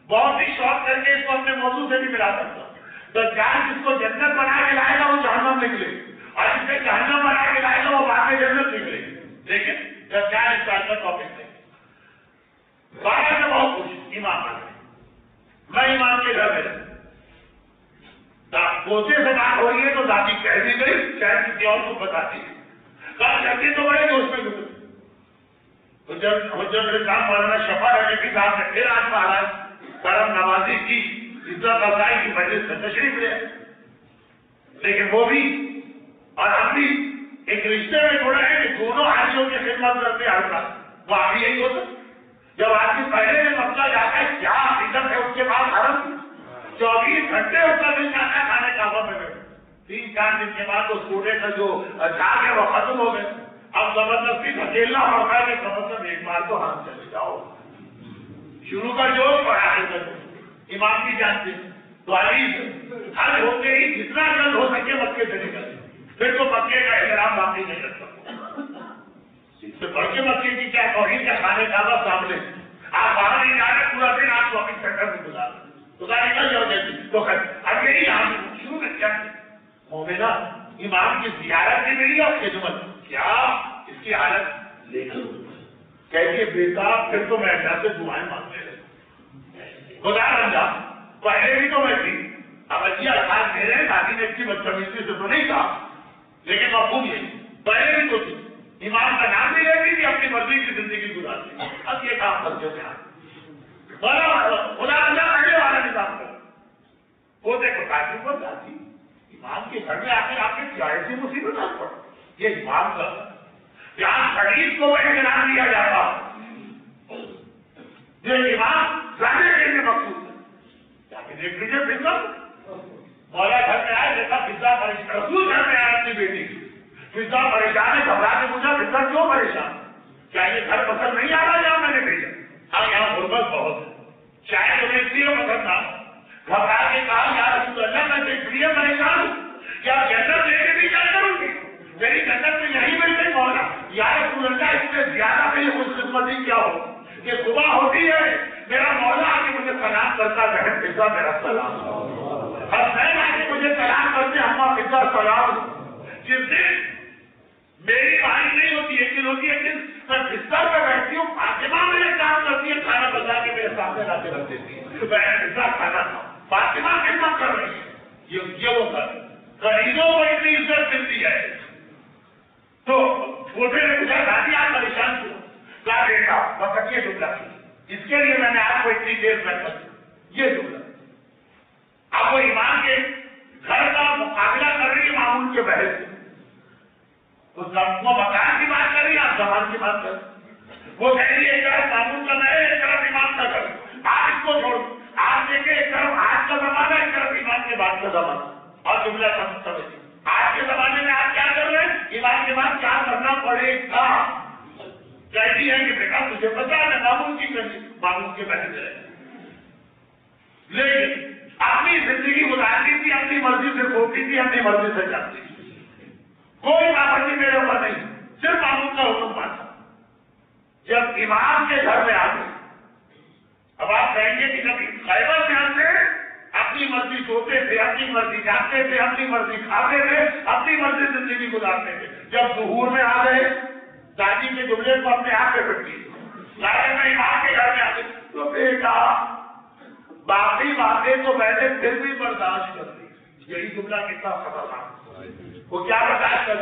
بہت ہی شوق کر کے اس کو اپنے موضوع سے بھی ملا سکتا ہوں، تو جان جس کو جنت بنا کے لائے گا وہ جہنم نکلے، اور جسے جہنم بنا کے لائے گا وہ بعد میں جنت نکلے۔ لیکن جان اس بات کا ٹاپک نہیں، بارہ سے بہت خوش امام آ گئے، میں امام کے گھر میں پوتے سے بات ہو رہی ہے تو دادی کہہ دی گئی، شاید کسی اور کو بتاتی ہے، کل کرتی تو بڑے دوست میں گزرے۔ حجت الاسلام مولانا شفا رحمتی صاحب نے پھر آج مہاراج کرم نوازی کی عزت افزائی کی مجلس سے تشریف لے، لیکن وہ بھی اور ہم بھی ایک رشتے میں جڑے ہیں کہ دونوں حاجیوں کی خدمت کرتے ہیں۔ ہر وہ آگے یہی ہوتا جب آدمی پہلے میں مسئلہ جاتا ہے کیا عزت ہے اس کے بعد حرم 24 گھنٹے اس کا دل جاتا ہے کھانے کعبہ میں بیٹھے، 3-4 دن کے بعد اس کوڑے کا جو جھاگ ہے وہ ختم ہو گئے، اب زبردستی دھکیلنا پڑتا ہے کہ مطلب ایک بار تو ہم چلے جاؤ، شروع کا جوش بڑھا کے کرو امام کی جانتے تو علی حل ہوتے ہی جتنا جلد ہو سکے مکے سے نکل، پھر تو مکے کا احترام باقی نہیں رکھ سکتا، اس سے بڑھ کے مکے کی کیا توہین کا کھانے کا سامنے آپ باہر نہیں جا رہے، پورا دن آپ شاپنگ سینٹر میں گزار تو نکل جاؤ جیسے تو اب یہی ہم شروع میں کیا مومنہ امام کی زیارت بھی ملی اور خدمت کیا اس کی حالت لیکن کہتے بیٹا پھر تو میں اللہ سے دعائیں مانگتے رہے خدا بندہ پہلے بھی تو میں تھی، اب اچھی الفاظ میرے دادی نے اچھی بدتمیزی سے تو نہیں کہا، لیکن مفہوم یہ پہلے بھی تو تھی، امام کا نام بھی لیتی تھی، اپنی مرضی کی زندگی گزارتی، اب یہ کام بچوں سے خدا بندہ پہلے والا نظام کر وہ دیکھو کافی پر جاتی امام کے گھر میں آ کر آپ کے کیا ایسی مصیبت آ پڑ یہ امام کا جہاں شریف کو احترام دیا جاتا جو امام جانے کے لیے مقصود ہے، دیکھ لیجیے فضل مولا گھر میں آئے دیکھا فضا پریشان، رسول گھر میں آئے اپنی بیٹی فضا پریشان ہے، گھبرا کے پوچھا فضا کیوں پریشان، کیا یہ گھر پسند نہیں آ رہا جہاں میں نے بھیجا، ہاں یہاں غربت بہت ہے شاید تمہیں اس لیے پسند نہ گھبرا کے کہا یا رسول اللہ میں تو اس لیے پریشان ہوں کیا جنت لے کے بھی جائے کروں گی، میری جنت میں یہی بیٹھے مولا یا رسول اللہ اس سے زیادہ میری خوش قسمتی کیا ہو کہ صبح ہوتی ہے میرا مولا آ کے مجھے سلام کرتا بہن فضا میرا سلام، حسین آ کے مجھے سلام کرتے اما فضا سلام، جس دن میری باری نہیں ہوتی ایک دن ہوتی ہے جس میں بستر پہ بیٹھتی ہوں فاطمہ میرے کام کرتی ہے کھانا بنا کے میرے سامنے لا کے رکھ دیتی ہے بہن فضا کھانا کھاؤ، فاطمہ خدمت کر رہی ہے، یہ وہ غریبوں کو اتنی عزت ملتی ہے تو چھوٹے نے پوچھا دادی آپ پریشان کیوں، کیا بیٹا بس یہ جملہ اس کے لیے میں نے آپ کو اتنی دیر میں یہ جملہ آپ وہ ایمان کے گھر کا مقابلہ کر رہی ہے معمول کے بحث سے، وہ مکان کی بات کر رہی ہے آپ زبان کی بات کر وہ کہہ رہی ہے ایک طرف معمول کا ہے ایک طرف ایمان کا گھر، آپ اس کو چھوڑ آپ دیکھیں ایک طرف آج کا زمانہ ایک طرف ایمان کے بعد کا زمانہ، اور جملہ سمجھ آج کے زمانے میں آپ کیا کر رہے ہیں ایمان کے بعد کیا کرنا پڑے گا، کہتی ہے کہ بیٹا تجھے پتا ہے معمول کی معمول کے بہن ہے، لیکن اپنی زندگی گزارتی تھی اپنی مرضی سے سوتی تھی اپنی مرضی سے جاتی تھی، کوئی پابندی میرے اوپر نہیں، صرف معمول کا حکم مانتا، جب امام کے گھر میں آ گئے اب آپ کہیں گے کہ جب خیبر میں آتے اپنی مرضی سوتے تھے اپنی مرضی جاتے تھے اپنی مرضی کھاتے تھے اپنی مرضی زندگی گزارتے تھے، جب ظہور میں آ گئے دادی کے جملے کو اپنے آپ پہ پڑتی لاتے میں امام کے گھر میں آتے تو بیٹا باقی باتیں تو میں نے پھر بھی برداشت کر دی، یہی جملہ کتنا خطرناک وہ کیا برداشت کر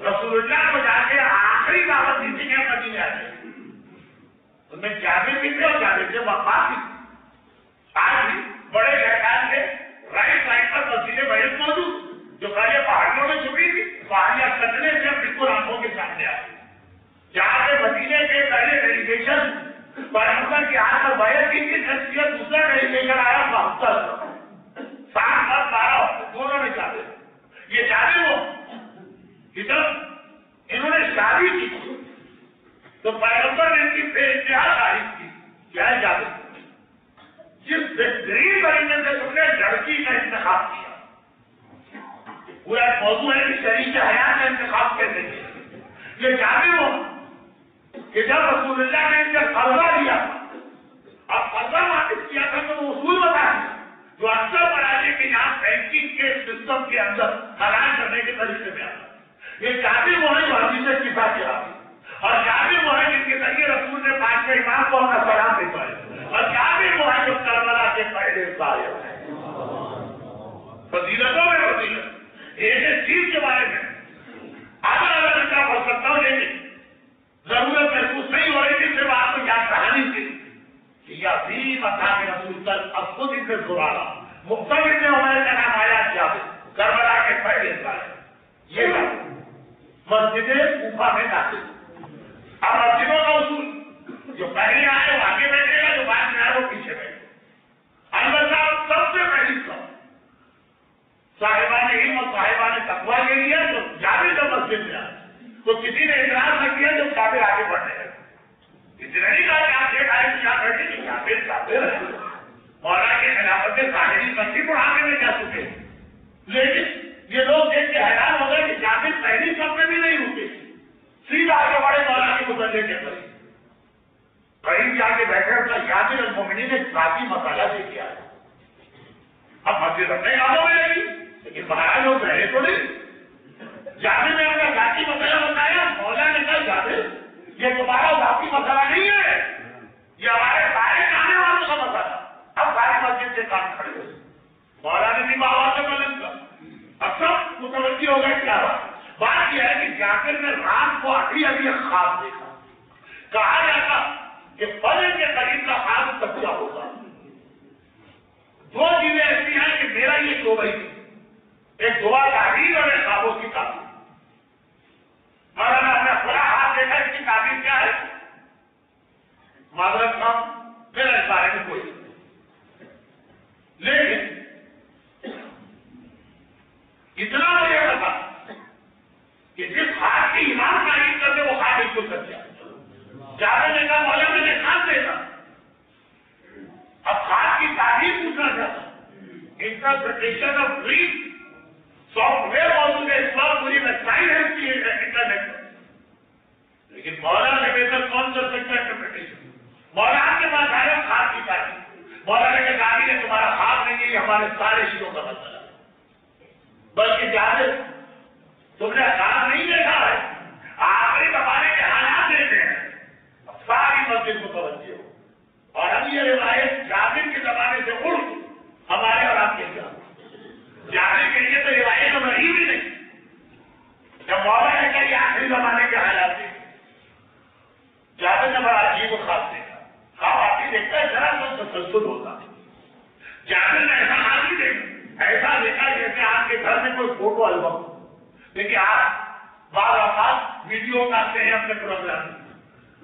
رسول اللہ کو جا کے آخری دعوت دی تھی کہ مدینے آ جائے. ان میں جابر بھی تھے اور جابر سے وفات بھی. آج بھی بڑے شہزاد تھے رائٹ سائڈ پر مسجد بیت موجود جو پہلے پہاڑیوں میں چھپی تھی. پہاڑیاں کٹنے سے بالکل آنکھوں کے سامنے آ گئی. جہاں سے مدینے کے پہلے ڈیلیگیشن پیغمبر کے ہاتھ پر بیعت کی تھی شخصیت دوسرا ڈیلیگیشن آیا 72 7 اور 12 دونوں نے چاہتے. یہ چاہتے وہ ادھر انہوں نے شادی کی تو پیغمبر نے ان کی بے انتہا تعریف کی. کیا ہے جاتے جس بہترین طریقے سے تم نے لڑکی کا انتخاب کیا. پورا موضوع ہے کہ شریک حیات کا انتخاب کیسے کیا. یہ جاتے وہ کہ جب رسول اللہ نے ان کا قرضہ لیا اب قرضہ واپس کیا تھا تو وہ اصول بتا دیا جو اکثر بنانے کے یہاں بینکنگ کے سسٹم کے اندر حلال کرنے کے طریقے میں آتا. یہ جاتے وہ ہے جو حدیث کفا کے آتے اور جاتے وہ ہے جن کے ذریعے رسول نے 5 امام کو اپنا سلام دیتا ہے اور جاتے وہ ہے جو کربلا کے پہلے سائے فضیلتوں میں فضیلت ایک چیز کے بارے میں آدھا گھنٹہ پڑھ سکتا ہوں لیکن ضرورت محسوس نہیں ہو رہی جس سے آپ کو یاد کہانی تھی کہ یا بھی مقام رسول تک اب خود ان سے دوبارہ مختلف نے ہمارے کا نام آیا جاتے کربلا کے پہلے سائے. یہ مسجد کوفہ میں داخل. اب مسجدوں کا اصول جو پہلے آئے وہ آگے بیٹھے گا جو بعد میں آئے وہ پیچھے بیٹھے. البتہ سب سے پہلی صاحبان علم اور صاحبان تقویٰ کے لیے تو جابر جب مسجد میں آئے تو کسی نے اعتراض نہ کیا جب جابر آگے بڑھنے لگے. کسی نے نہیں کہا کہ آپ دیکھ آئے کیا بیٹھے کہ جابر مولا کے خلافت کے ظاہری مسجد اور آگے میں جا چکے. لیکن یہ لوگ دیکھ کے حیران ہو گئے کہ جابر پہلی سب میں بھی نہیں رکے سیدھا آگے بڑے مولا کے متعلق کے قریب قریب جا کے بیٹھے اپنا جابر المومنین نے کافی مسئلہ سے کیا ہے. اب مسجد اپنے یادوں میں رہی لیکن باہر لوگ رہے تو نہیں. جابر نے اپنا ذاتی مسئلہ بتایا. مولا نے کہا جابر یہ تمہارا ذاتی مسئلہ نہیں ہے یہ ہمارے سارے جانے والوں کا مسئلہ. اب ساری مسجد سے کام کھڑے ہوئے. مولا نے بھی آواز سے بلند کر اب سب متوجہ ہو گئے. کیا بات یہ ہے کہ جابر نے رات کو ابھی خواب دیکھا. کہا جاتا کہ فجر کے قریب کا خواب کچا ہوگا. 2 چیزیں ایسی ہیں کہ میرا یہ دعا ہی ایک دعا تعبیر اور ایک خوابوں کی تعبیر. مولانا اپنا پورا ہاتھ دیکھا اس کی تعبیر کیا ہے معذرت کا میرا اس بارے میں کوئی لیکن اتنا مجھے پتا کہ جس ہاتھ کی ایمان تعریف کرتے وہ ہاتھ بالکل سچا. جابر نے کہا مولا میں نے خواب دیکھا. اب ہاتھ کی تعریف پوچھنا چاہتا ہوں. Interpretation of dream soft where موجود ہے. اسلام پوری ویب سائٹ ہے اس کی انٹرنیٹ پر. لیکن مولا نے بہتر کون کر سکتا ہے انٹرپریٹیشن. مولا آپ کے پاس آیا خواب کی تعریف. مولا نے کہا کہ تمہارا خواب نہیں ہے یہ ہمارے سارے شیروں کا مسئلہ ہے. بلکہ جابر تم نے خواب نہیں دیکھا ہے آخری زمانے کے حالات دیکھے ہیں. ساری مسجد کو توجہ ہو. اور اب یہ روایت جابر کے زمانے سے اڑ ہمارے اور آپ کے ساتھ جابر کے لیے تو روایت تو رہی بھی نہیں. جب مولا نے کہا یہ آخری زمانے کے حالات دیکھے جابر نے بڑا عجیب خواب دیکھا. خواب آپ ہی دیکھتا ہے ذرا تو تسلسل ہوتا ہے. جابر نے ایسا حال ہی دیکھا ایسا دیکھا جیسے آپ کے گھر میں کوئی فوٹو البم. دیکھیے آپ بعض اوقات ویڈیو کرتے ہیں اپنے پروگرام میں.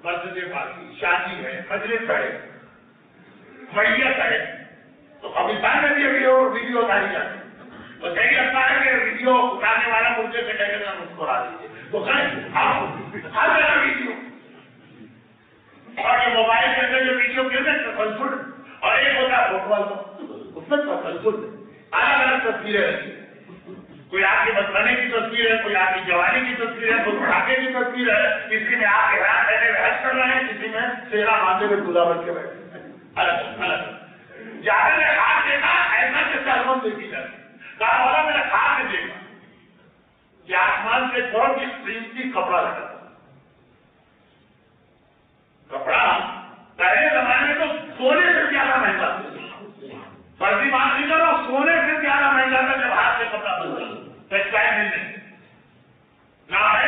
برتھ ڈے پارٹی شادی ہے مجلس ہے میت ہے تو پاکستان میں بھی ویڈیو اتاری جاتی ہے. تو صحیح لگتا ہے کہ ویڈیو اتارنے والا مجھے سے کہہ کے مسکرا دیجیے تو ہر جگہ ویڈیو اور یہ موبائل کے اندر جو ویڈیو کہتے ہیں تسلسل اور ایک ہوتا ہے فوٹو البم اس میں تسلسل الگ الگ تصویریں رہتی ہیں. کوئی آپ کے بچپنے کی تصویر ہے کوئی آپ کی جوانی کی تصویر ہے کوئی بڑھاپے کی تصویر ہے کسی میں آپ کے رات رہنے میں حج کر رہے ہیں کسی میں سیرا باندھے ہوئے دلہا بن کے بیٹھے الگ الگ. جابر نے خواب دیکھا ایسا جیسے البم دیکھی جاتی. کہا مولا میں نے خواب میں دیکھا کہ آسمان سے بہت ہی قیمتی کپڑا لگا تھا. کپڑا پہلے زمانے میں تو سونے سے زیادہ مہنگا تھا. فرضی بات نہیں کرو سونے سے زیادہ مہنگا تھا جب ہاتھ سے کپڑا بنتا ٹیکسٹائل مل نہیں نہ ہے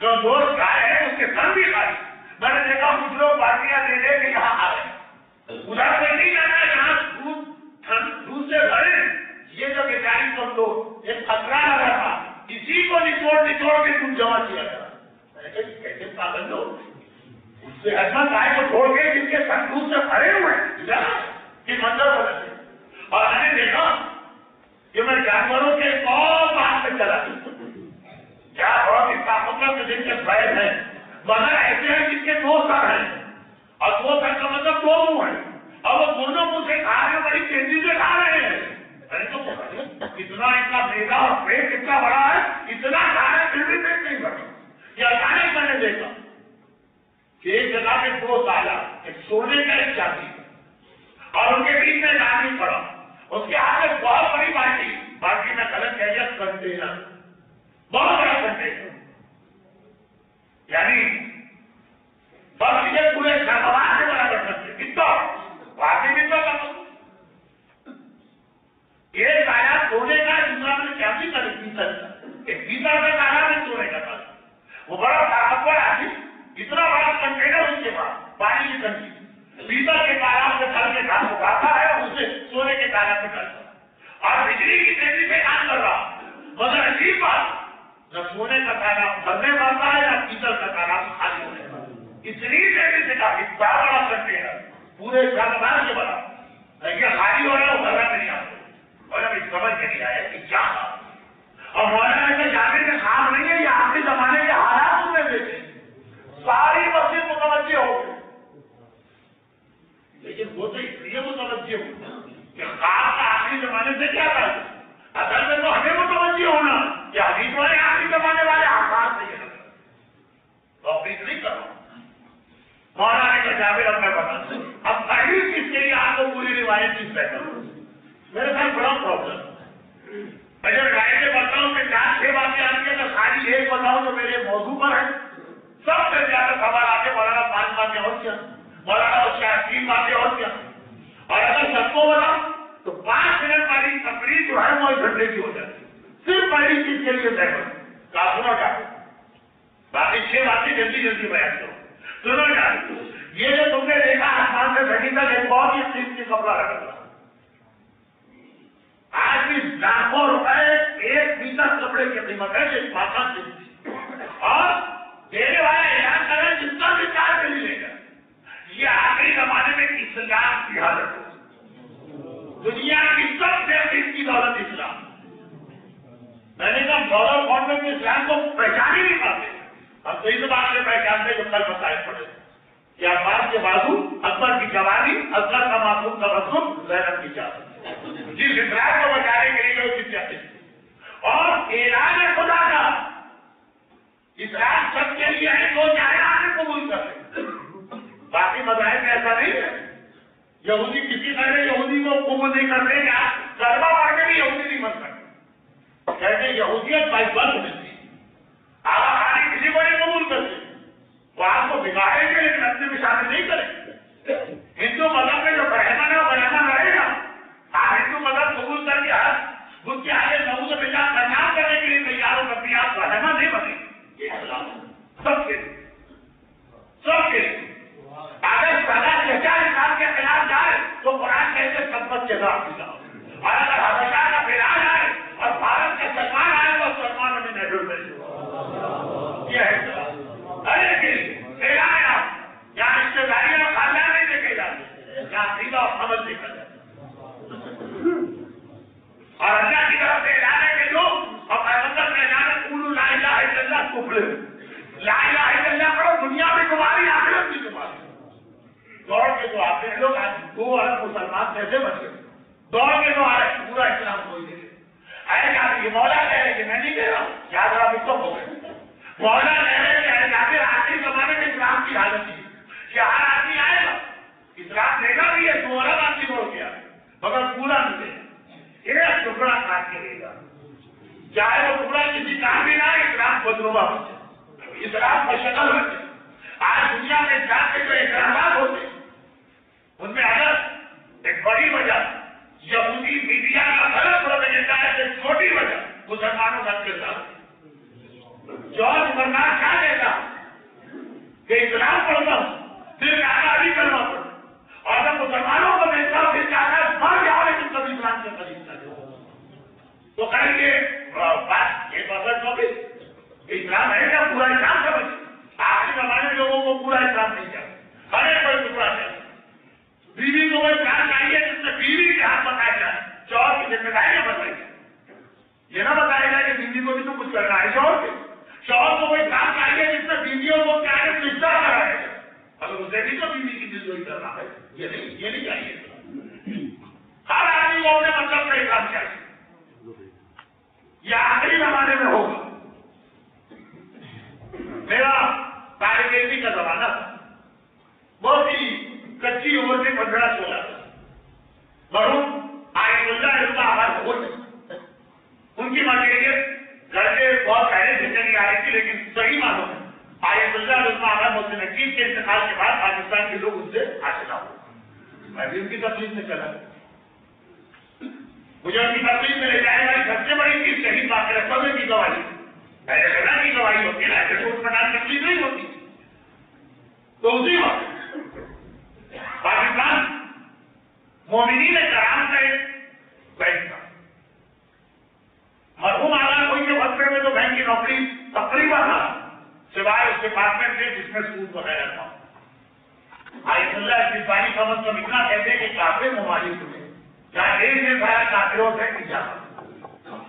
جو دوست آئے ہیں اس کے سر بھی خالی. میں نے دیکھا کچھ لوگ پارٹیاں دے دے کے یہاں آ رہے ہیں. ادھر سے نہیں جانا یہاں دودھ سے بھرے. یہ جو بیچاری تم لوگ ایک خطرہ لگا تھا, اسی کو نچوڑ کے تم جمع کیا تھا. کیسے پاگل لوگ اس سے حسمت آئے کو چھوڑ کے جن کے سر دودھ سے بھرے ہوئے کہ مطلب ہو رہے. اور میں نے دیکھا کہ میں جانوروں کے اور بات میں چلا کیا بہت ہی طاقتور جن کے فیض ہیں, مگر ایسے ہیں جن کے دو سر ہیں, اور دو سر کا مطلب دو منہ ہیں, اور وہ دونوں منہ سے کھا رہے ہیں, بڑی تیزی سے کھا رہے ہیں. ارے تو اتنا میدا اور پیٹ اتنا بڑا ہے, اتنا کھا رہے پھر بھی پیٹ نہیں بڑھا. یہ اچانک میں نے دیکھا کہ ایک جگہ پہ دو تالا, ایک سونے کا ایک چاندی, اور ان کے بیچ میں آدمی پڑا, اس کے ہاتھ میں بہت بڑی باٹی میں غلط کیریت کنٹینر, بہت بڑا کنٹینر, یعنی بس یہ پورے سربراہ سے بڑا کر سکتے کتنا باقی بھی تو یہ تالا سونے کا, دوسرا میں چاندی کا, ایک پیتل کا تالا میں سونے کا تالا. وہ بڑا طاقتور آدمی, اتنا بڑا کنٹینر اس کے پاس پانی کی ٹنکی, پیتل کے تالاب سے بھر کے گھاس اگاتا ہے, اسے سونے کے تالاب میں ڈالتا ہے, اور بجلی کی تیزی سے کام کر رہا. مگر عجیب بات, نہ سونے کا تالاب بھرنے والا ہے نہ پیتل کا تالاب خالی ہونے والا. اتنی تیزی سے کافی بڑا کنٹینر پورے سربراہ سے بڑا, لیکن خالی ہو رہا ہے, وہ بھرنا نہیں آتا. اور ابھی سمجھ نہیں آیا کہ کیا تھا. اور مولانا کے جانے کے کام نہیں ہے, یہ آخری زمانے کے حالات میں دیکھے ساری مسجد متوجہ ہو گئی. لیکن وہ تو اس لیے متوجہ ہو کہ خواب کا آخری زمانے سے کیا تھا. اصل میں تو ہمیں متوجہ ہونا کہ حدیث والے آخری زمانے والے آسان نہیں ہے. تو نہیں کرو مولانا کے جاوید اب میں بتا, اب پہلی چیز کے لیے آپ کو پوری روایت چیز طے کرو. میرے ساتھ بڑا پرابلم, میں جب روایتیں بتاؤں کہ 4-6 باتیں آتی ہیں تو خالی ایک بتاؤں جو میرے موضوع پر ہے. سب سے زیادہ خبر آتے مولانا 5 باتیں اور کیا, مولانا اس کے 3 باتیں اور کیا. اور اگر سب کو بتاؤں تو 5 منٹ والی تقریر جو ہے وہ 1 گھنٹے کی ہو جاتی. صرف پہلی چیز کے لیے طے کرو, سنو کیا باقی 6 باتیں جلدی جلدی بیان کرو. سنو کیا, یہ جو تم نے دیکھا آسمان سے گھڑی کا ایک بہت ہی قیمتی کپڑا رکھا تھا. آج بھی لاکھوں روپے ایک میٹر کپڑے کی قیمت ہے, ایک ماتا کی, اور دینے والا اعلان کرے جس کا بھی چارج نہیں لے گا. یہ آخری زمانے میں اسلام کی حالت ہے. دنیا کی سب سے قیمتی دولت اسلام. میں نے کہا ڈالر فنڈ میں اسلام کو پہچان ہی نہیں پاتے. ہم تو اس بات سے پہچانتے جو کل مسائل پڑے کہ عباس کے بازو, اکبر کی جوانی, اکبر کا معصوم تبسم, زینب کی چادر, جس اسلام کو بچانے کے لیے وہ چاہتے تھے. اور اعلان خدا کا اسلام سب کے لیے ہے, جو چاہے آنے قبول کر لیں. باقی مذاہب میں ایسا نہیں ہے. یہودی کسی طرح یہودی کو قبول نہیں کر رہے, یا گربا پڑھ کے بھی یہودی نہیں بن سکتے. کہتے یہودیت بائی برتھ ملتی, آپ آنے کسی کو نہیں قبول کرتے, وہ آپ کو بگاڑیں گے لیکن اپنے میں شامل نہیں کریں. ہندو مذہب میں جو برہمن ہے وہ برہمن رہے گا. آپ ہندو مذہب قبول کر کے بدھ کے آگے نعوذ باللہ پرنام کرنے کے لیے تیار ہو کر آپ برہمن نہیں بنے. یہ اسلام سب کے اگر سزا چچا اسلام کے خلاف جائے تو قرآن کہتے سبت کے ساتھ ملا, اور اگر حبشہ کا فیراج آئے اور بھارت کا سلمان آئے تو سلمان ابھی نہیں مل. یہ ہے ارے یہاں رشتے داریاں خاندان نہیں دیکھے جاتے, یہاں سیدھا عمل دیکھا جاتا. اور اللہ کی طرف سے اعلان ہے کہ جو اور پیغمبر کا اعلان ہے قولوا لا الہ الا اللہ کفر, لا الہ الا اللہ پڑھو, دنیا میں تمہاری آخرت بھی تمہاری. دوڑ کے تو آتے ہیں لوگ, آج 2 ارب مسلمان کیسے بن گئے, دوڑ کے تو آ رہے پورا اسلام کوئی نہیں. یہ مولا کہہ رہے کہ میں نہیں کہہ رہا ہوں, یاد رہا بھی تو ہو گئے. مولا کہہ رہے کہ جاتے آخری زمانے میں اسلام کی حالت تھی کہ ہر آدمی آئے گا, اسلام دینا بھی ہے, 2 ارب آدمی دوڑ کے آئے, مگر پورا نہیں دے, ایک ٹکڑا کاٹ کے لے گا. چاہے وہ ٹکڑا کسی کام بھی نہ, اسلام بدنما بچے, اسلام کا شکل بچے. آج دنیا میں جا کے جو اقدامات ہوتے ان میں اگر ایک بڑی وجہ یہودی میڈیا کا غلط پروپیگنڈا ہے, ایک چھوٹی وجہ مسلمانوں کا کردار. جارج برنارڈ شاہ نے کہ اسلام پڑھتا ہوں پھر کہا ابھی کرنا پڑتا اور جب مسلمانوں کو دیکھتا ہوں پھر کہا مر جاؤ لیکن کبھی اسلام کے قریب نہ جاؤ. تو کہیں گے بات یہ پسند ہوگی اسلام ہے کیا پورا اسلام سمجھ آخری زمانے میں لوگوں کو پورا اسلام نہیں چاہیے ہر ایک کوئی ٹکڑا چاہیے. بیوی کو کوئی پیار چاہیے جس سے بیوی کے ہاتھ بتایا جائے شوہر کی ذمہ داریاں بتائی جائے. یہ نہ بتایا جائے کہ بیوی کو بھی تو کچھ کرنا ہے شوہر کے. شوہر کو کوئی کام چاہیے جس سے بیویوں کو کیا ہے رشتہ کرایا جائے اگر اسے بھی تو بیوی کی دلجوئی کرنا ہے یہ نہیں چاہیے. ہر آدمی کو اپنے مطلب کا کام چاہیے. یہ آخری زمانے میں ہوگا. میرا طالب علمی کا زمانہ تھا. بہت ہی کچی عمر سے 15-16 مرحوم آئے اللہ آباد ہو ان کی مالیت گھر کے بہت پہلے سے چلی آ رہی تھی لیکن صحیح معلوم ہے آئے اللہ آباد مسلم نقیب کے انتقال کے بعد پاکستان کے لوگ ان سے آشنا ہو. میں بھی ان کی تقریب میں چلا مجھے ان کی تقریب میں لے جائے گا. سب سے بڑی چیز شہید باقی رقبے کی گواہی ایسے کرنا کی گواہی ہوتی ہے ایسے تو اس پر تکلیف نہیں ہوتی. تو اسی وقت پاکستان مومنین کرام کا ایک بینک تھا. مرحوم اعلیٰ کوئی کے وقفے میں تو بینک کی نوکری تقریباً تھا سوائے اس ڈپارٹمنٹ سے جس میں سود وغیرہ تھا. آئیت اللہ اسلام سمجھ کر اتنا کہتے ہیں کہ کافر ممالک میں کیا دیش میں سارا کافروں سے اجازت.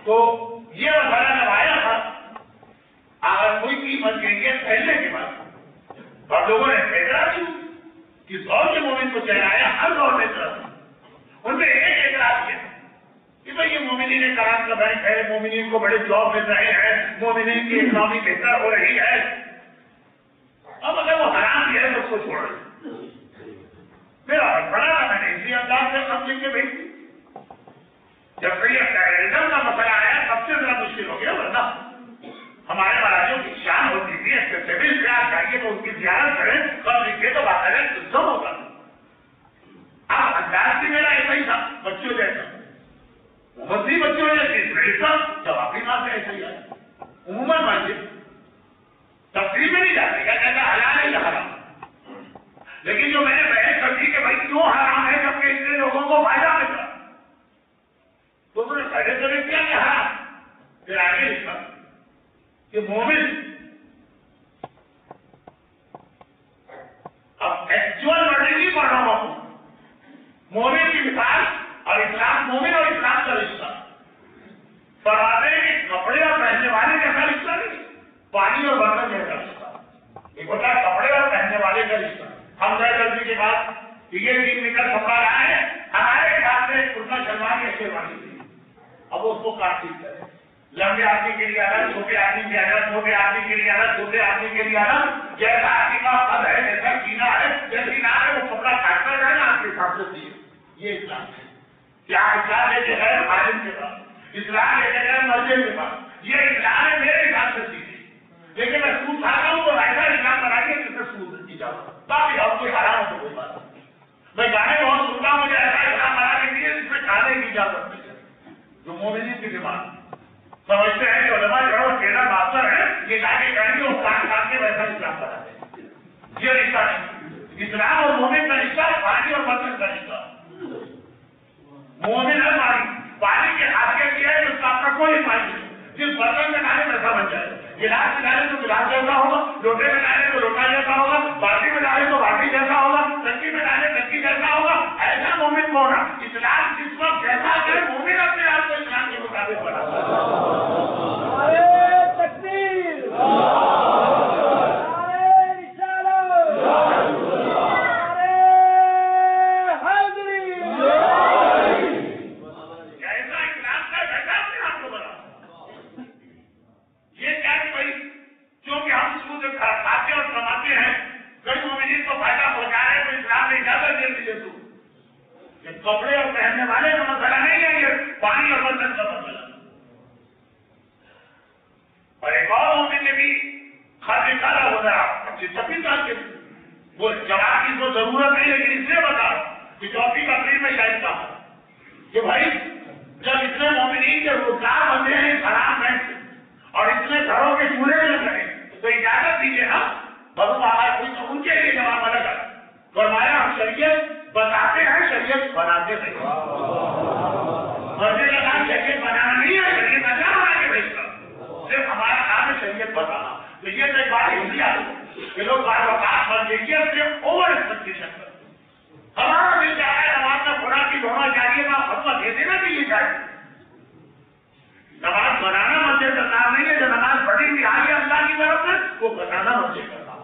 تو یہ مسئلہ جب آیا تھا اگر کوئی قیمت ملکیت پھیلنے کے بعد اور لوگوں نے اعتراض کیا کس دور کے مومن کو چہرایا ہر دور میں اعتراض. ان میں ایک اعتراض کیا کہ بھائی یہ مومنین کرام کا بینک ہے مومنین کو بڑے جاب مل رہے ہیں مومنین کی اکنامی بہتر ہو رہی ہے اب اگر وہ حرام ہے تو اس کو چھوڑ رہے. میرا بڑا میں نے اسی انداز سے سمجھ کے بھیج دی. جب یہ ٹیررزم کا مسئلہ آیا سب سے زیادہ مشکل ہو گیا ورنہ ہمارے مہاراجوں کی شان ہوتی تھی سبھی پیار چاہیے تو ان کی زیارت کریں کب لکھے تو بات کریں سب ہوگا. اب انداز بھی میرا ایسا ہی تھا بچوں جیسا بچی بچوں جیسی جواب بھی بات ایسا ہی آیا. عموماً مسجد تقریب میں نہیں جاتے کیا کہتا حلال ہے یا حرام. لیکن جو میں نے بحث کر دی کہ بھائی کیوں حرام ہے جبکہ اس سے لوگوں کو فائدہ ملتا تو انہوں نے پہلے سے نہیں کیا کہ حرام. پھر آگے لکھا کہ مومن اب ایکچوئل ورڈنگ نہیں پڑھ رہا ہوں مومن کی مثال اور اسلام مومن اور اسلام کا رشتہ فرماتے ہیں کہ کپڑے اور پہننے والے جیسا رشتہ نہیں پانی اور برتن جیسا رشتہ. ایک ہوتا ہے کپڑے اور پہننے والے کا رشتہ. ہم طے کرنے کے بعد یہ دن نکل کپڑا رہا ہے ہمارے خیال میں کرتا شلوار یا شیروانی تھی اب اس کو کاٹ دیتا ہے. لمبے آدمی کے لیے الگ چھوٹے آدمی کے الگ چھوٹے آدمی کے لیے الگ چھوٹے آدمی کے لیے الگ جیسا آدمی کا قد ہے جیسا سینہ ہے جیسی نہ ہے وہ کپڑا کاٹتا جائے نا آپ کے حساب سے دیے. یہ اسلام ہے. کیا اسلام لے کے غیر عالم کے پاس اسلام لے کے غیر مسجد کے پاس یہ اسلام ہے میرے حساب سے سیدھی. لیکن میں سود کھاتا ہوں تو ایسا اسلام بنائیے جس سے سود کی جاؤ باقی اور کوئی حرام تو کوئی بات نہیں. میں گانے بہت سنتا ہوں مجھے ایسا اسلام بنا کے دیے جس میں کھانے کی اجازت نہیں ہے. جو مومنین کی ڈیمانڈ سمجھتے ہیں کہ علماء جو ٹیلر ماسٹر ہے یہ لاگے کریں گے اور کام کام کے ویسا اسلام بنا دیں. یہ رشتہ نہیں. اسلام اور مومن کا رشتہ پانی اور برتن کا رشتہ. مومن ہے پانی کے ہاتھ کیا ہے اس کا آپ کا کوئی پانی نہیں. جس برتن میں ڈالے ویسا بن جائے. گلاس میں ڈالے تو گلاس جیسا ہوگا لوٹے میں ڈالے تو لوٹا جیسا ہوگا باٹی میں ڈالے تو باٹی جیسا ہوگا ٹنکی میں ڈالے ٹنکی جیسا ہوگا. ایسا مومن کون ہے؟ اسلام جس وقت جیسا ہے مومن اپنے آپ کو اسلام کے مطابق بنا. کپڑے اور پہننے والے کا مسئلہ نہیں ہے یہ پانی اور برتن کا مسئلہ. اور ایک اور مومن نے بھی خط نکالا ہو رہا سبھی سال کے وہ جواب کی تو ضرورت نہیں لیکن اس لیے بتا کہ 4 اپریل میں شاید کہا کہ بھائی جب اتنے مومنین کے روزگار بندے ہیں اس حرام بینک سے اور اتنے گھروں کے چولہے لگ رہے تو اجازت دیجیے نا بابو بابا ان کے لیے جواب الگ ہے. فرمایا ہم شریعت بتاتے ہیں, شریعت بناتے نہیں. مرضی لگا شریعت بنانا نہیں ہے, شریعت اچھا بنا کے بھیجتا. صرف ہمارا کام ہے شریعت بتانا. تو یہ تو ایک بات ہندی آتی کہ لوگ بار وقت بن دیکھیے صرف اوور ایکسپیکٹیشن پر. ہمارا دل چاہتا ہے نماز میں خدا کی دونوں جاریے کا فتویٰ دے دینا کہ یہ چاہیے. نماز بنانا مسجد کا کام نہیں ہے. جو نماز پڑھی ہوئی آگے اللہ کی طرف سے وہ بتانا مسجد کا کام.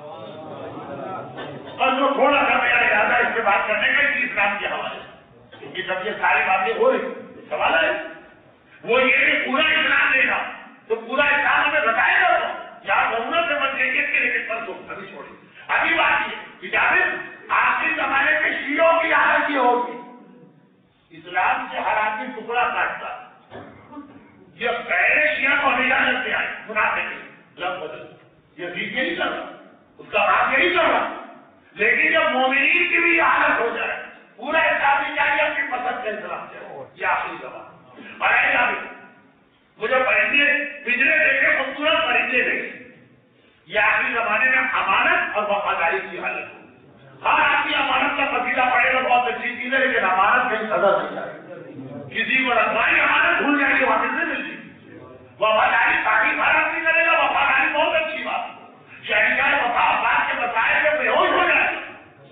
اور جو تھوڑا سا میرا ارادہ اس پہ بات کرنے کا اسلام کے حوالے سے, کیونکہ جب یہ ساری باتیں ہو رہی سوال ہے وہ یہ کہ پورا اسلام دے گا تو پورا اسلام ہمیں بتائے گا. تو یا ضرورت ہے بن جائے کے لیے پر تو ابھی چھوڑی. ابھی بات یہ اجازت آخری زمانے کے شیعوں کی حالت یہ ہوگی, اسلام سے ہر آدمی ٹکڑا کاٹتا. یہ پہلے شیعہ کو اجازت سے آئے منافق لفظ بدل, یہ ٹھیک نہیں کر رہا, اس کا بات یہی کر رہا. لیکن جب مومنین کی بھی حالت ہو جائے پورا اسلامی چاہیے اپنی پسند کا اسلام چاہیے. یہ آخری زمان اور ایسا بھی مجھے پرندے پنجرے دیکھے خوبصورت پرندے دیکھے. یہ آخری زمانے میں امانت اور وفاداری کی حالت ہو. ہر آدمی امانت کا پسیدہ پڑے گا, بہت اچھی چیز ہے, لیکن امانت کہیں سزا نہیں جائے. کسی کو رسوائی امانت بھول جائے گی واپس نہیں ملتی. وفاداری تعریف ہر آدمی کرے گا, وفاداری بہت اچھی بات. شہنشاہ وفا بات کے بتائے گا بے ہوش ہو جائے,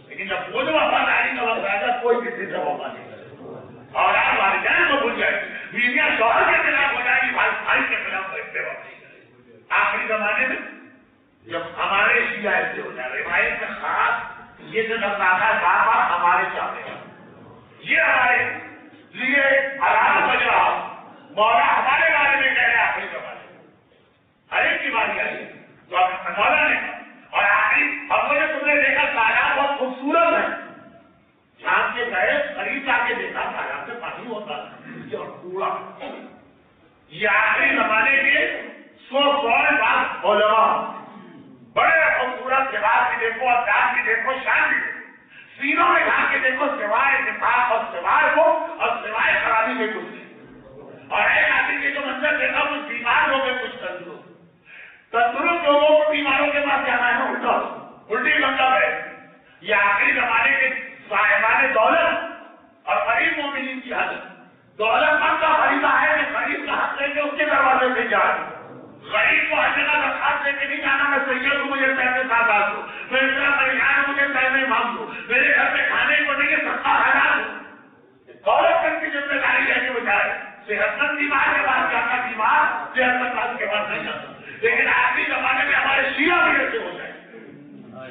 لیکن جب وہ جو وفاداری کا وقت آئے گا کوئی کسی سے وفا نہیں کرے گا. اور آپ والدین کو بھول جائے, بیویاں شوہر کے خلاف ہو جائے گی, بھائی کے خلاف کوئی بے وقت نہیں کرے گا. آخری زمانے میں جب ہمارے شیعہ ایسے ہو جائے روایت کا خاص یہ جو نقصانہ ہے بار بار ہمارے چاہتے ہیں, یہ ہمارے لیے حرام بج رہا. مولا ہمارے بارے میں کہہ رہے ہیں آخری زمانے میں ہر ایک کی باری آئی تو آپ مولا نے اور آخری ہم نے تم نے دیکھا تالاب بہت خوبصورت ہے, شام کے گئے قریب جا کے دیکھا تالاب سے پانی ہوتا ہے اور کوڑا. یہ آخری زمانے کے 100 بعد علماء بڑے خوبصورت لباس بھی دیکھو, انداز بھی دیکھو, شان بھی دیکھو, سینوں میں جا کے دیکھو, سوائے نفاق اور سوائے وہ اور سوائے خرابی میں کچھ نہیں. اور ایک آدمی کے جو منظر دیکھا کچھ بیمار ہو گئے کچھ تندرست لوگوں کو بیماروں کے پاس جانا ہے الٹا الٹی بندہ ہے. یہ آخری زمانے کے صاحبان دولت اور غریب مومنین کی حالت. دولت مند کا خریدا ہے کہ غریب کا حق لے کے اس کے دروازے سے جائے. غریب کو ہر جگہ درخواست لے کے نہیں جانا میں سید کو مجھے پیسے ساتھ آ دو, میں اتنا پریشان مجھے پیسے مانگ دو, میرے گھر میں کھانے کو نہیں ہے 70,000. دولت مند کی ذمہ داری ہے کہ وہ جائے. صحت مند بیمار کے پاس جاتا, بیمار صحت مند آدمی کے پاس نہیں جاتا. لیکن آخری زمانے میں ہمارے شیعہ بھی ایسے ہو جائے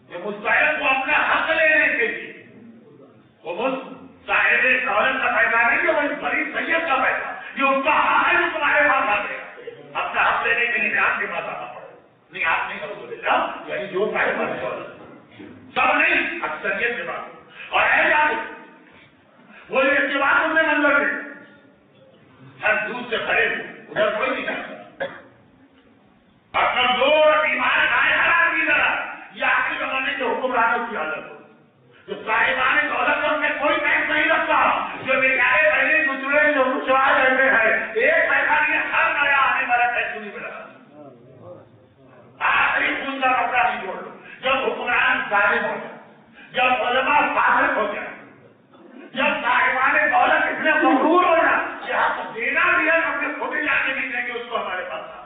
یہ مستحق کو اپنا حق لینے کے لیے وہ صاحب دولت کا پیسہ نہیں کہ وہ غریب سید کا پیسہ, یہ ان کا حق ہے جو تمہارے پاس آ گیا. اپنا حق لینے کے لیے آپ کے پاس آنا پڑے. نہیں آپ نہیں کرو لے جاؤ, یعنی جو صاحب سب نہیں اکثریت کے بعد. اور ایسا وہ اس کے بعد انہیں منظر دے ہر دودھ سے بھرے ادھر کوئی نہیں جاتا. اور کمزور ایمان آئے ہر آدمی ذرا یہ آخری زمانے کے حکمرانوں کی حالت ہو. جو صاحبان دولت ان میں کوئی ٹیکس نہیں رکھتا, جو بیچارے پہلے گزرے جو مسوائے رہتے ہیں ایک پیسہ نہیں, ہر نیا آنے والا ٹیکس نہیں ملا. آخری خون کا کپڑا نہیں چھوڑ دو. جب حکمران ظالم ہو جائے, جب علماء فاسق ہو جائے, جب صاحبان دولت اتنے مغرور ہو جائے کہ آپ دینا بھی ہے اپنے خود ہی جا کے نہیں دیں گے اس کو ہمارے پاس.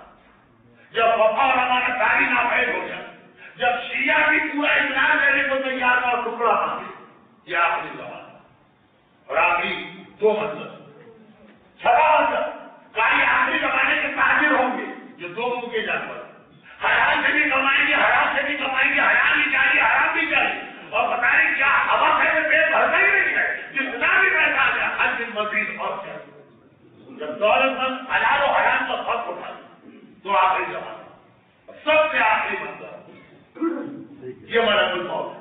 جب وفا اور امانت داری ناپید ہو جائے, جب شیعہ بھی پورا اسلام لینے کو تیار کا ٹکڑا مانگے, یہ آخری زمانہ. اور آخری 2 منظر 6 منظر کئی آخری زمانے کے تاجر ہوں گے جو 2 منہ کے جانور حلال سے بھی کمائیں گے, حرام سے بھی کمائیں گے, حلال بھی چاہیے حرام بھی چاہیے, اور بتائیں کیا ہوا ہے وہ پیٹ بھرتا ہی نہیں ہے, جتنا بھی پیسہ آ جائے ہر دن مزید اور چاہیے. جب دولت مند حلال و حرام کا فرق اٹھا تو آخری زمانہ سب سے آخری منظر یہ ملک الموت.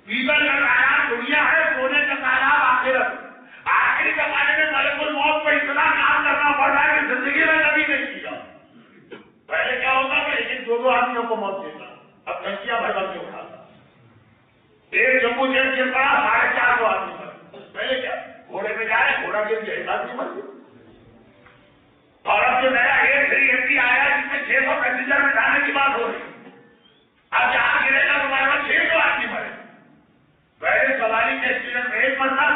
پیتل کا تالاب دنیا ہے, سونے کا تالاب آخرت. آخری زمانے میں ملک الموت پر اتنا کام کرنا پڑ رہا ہے کہ زندگی میں کبھی نہیں کیا. پہلے کیا ہوتا کہ ایک 2 آدمیوں کو موت دیتا, اب گھنٹیاں بھر کے اٹھاتا. ایک جموں جیل کے پاس 450 آدمی مر. پہلے کیا گھوڑے پہ جا رہے, گھوڑا گر گیا, 1 آدمی مر گیا. اور اب جو نیا 8 380 آیا جس میں 600 پیسنجر میں جانے کی بات ہو رہی,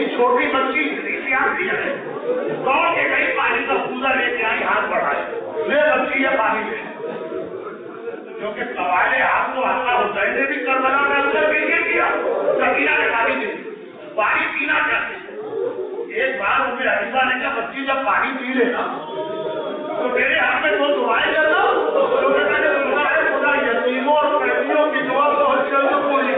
اتنی چھوٹی بچی اتنی پیاسی ہے، دوڑ کے گئی پانی کا کوزہ لے کے آئی، ہاتھ بڑھائے، لے بچی ہے پانی لے، کیونکہ سوال آپ کو حضرت حسین نے بھی کربلا میں اندر بھی یہ کیا، سکینہ نے پانی دے پانی پینا چاہتے۔ ایک بار ان میں حریفہ نے کہا بچی جب پانی پی لے نا تو میرے ہاتھ میں 2 دعائیں کرنا، کیونکہ میں نے سنا ہے خدا یتیموں اور قیدیوں کی دعا تو ہر جلد پوری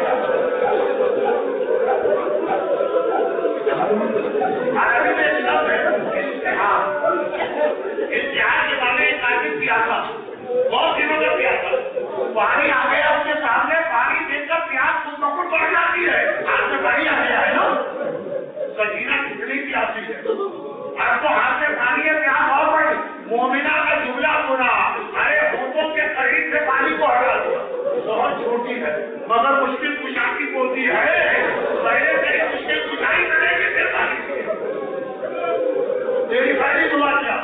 عربی میں ایک لفظ ہے اشتہار، اشتہار کے بارے ایک آدمی پیاسا بہت دنوں کا پیاسا، پانی آ گیا اس کے سامنے، پانی دیکھ کر پیاس خود بخود بڑھ جاتی ہے، ہاتھ میں پانی آ گیا ہے نا، سکینہ کتنی پیاسی ہے، اب تو ہاتھ سے پانی ہے، پیاس اور بڑی، مومنہ کا جملہ سنا، ارے ہوٹوں کے قریب سے پانی کو ہٹا دیا، بہت چھوٹی ہے مگر مشکل کشا کی ہوتی ہے، پہلے سے ہی مشکل کشائی کرے گی پھر پانی تیری پہلی دعا کیا؟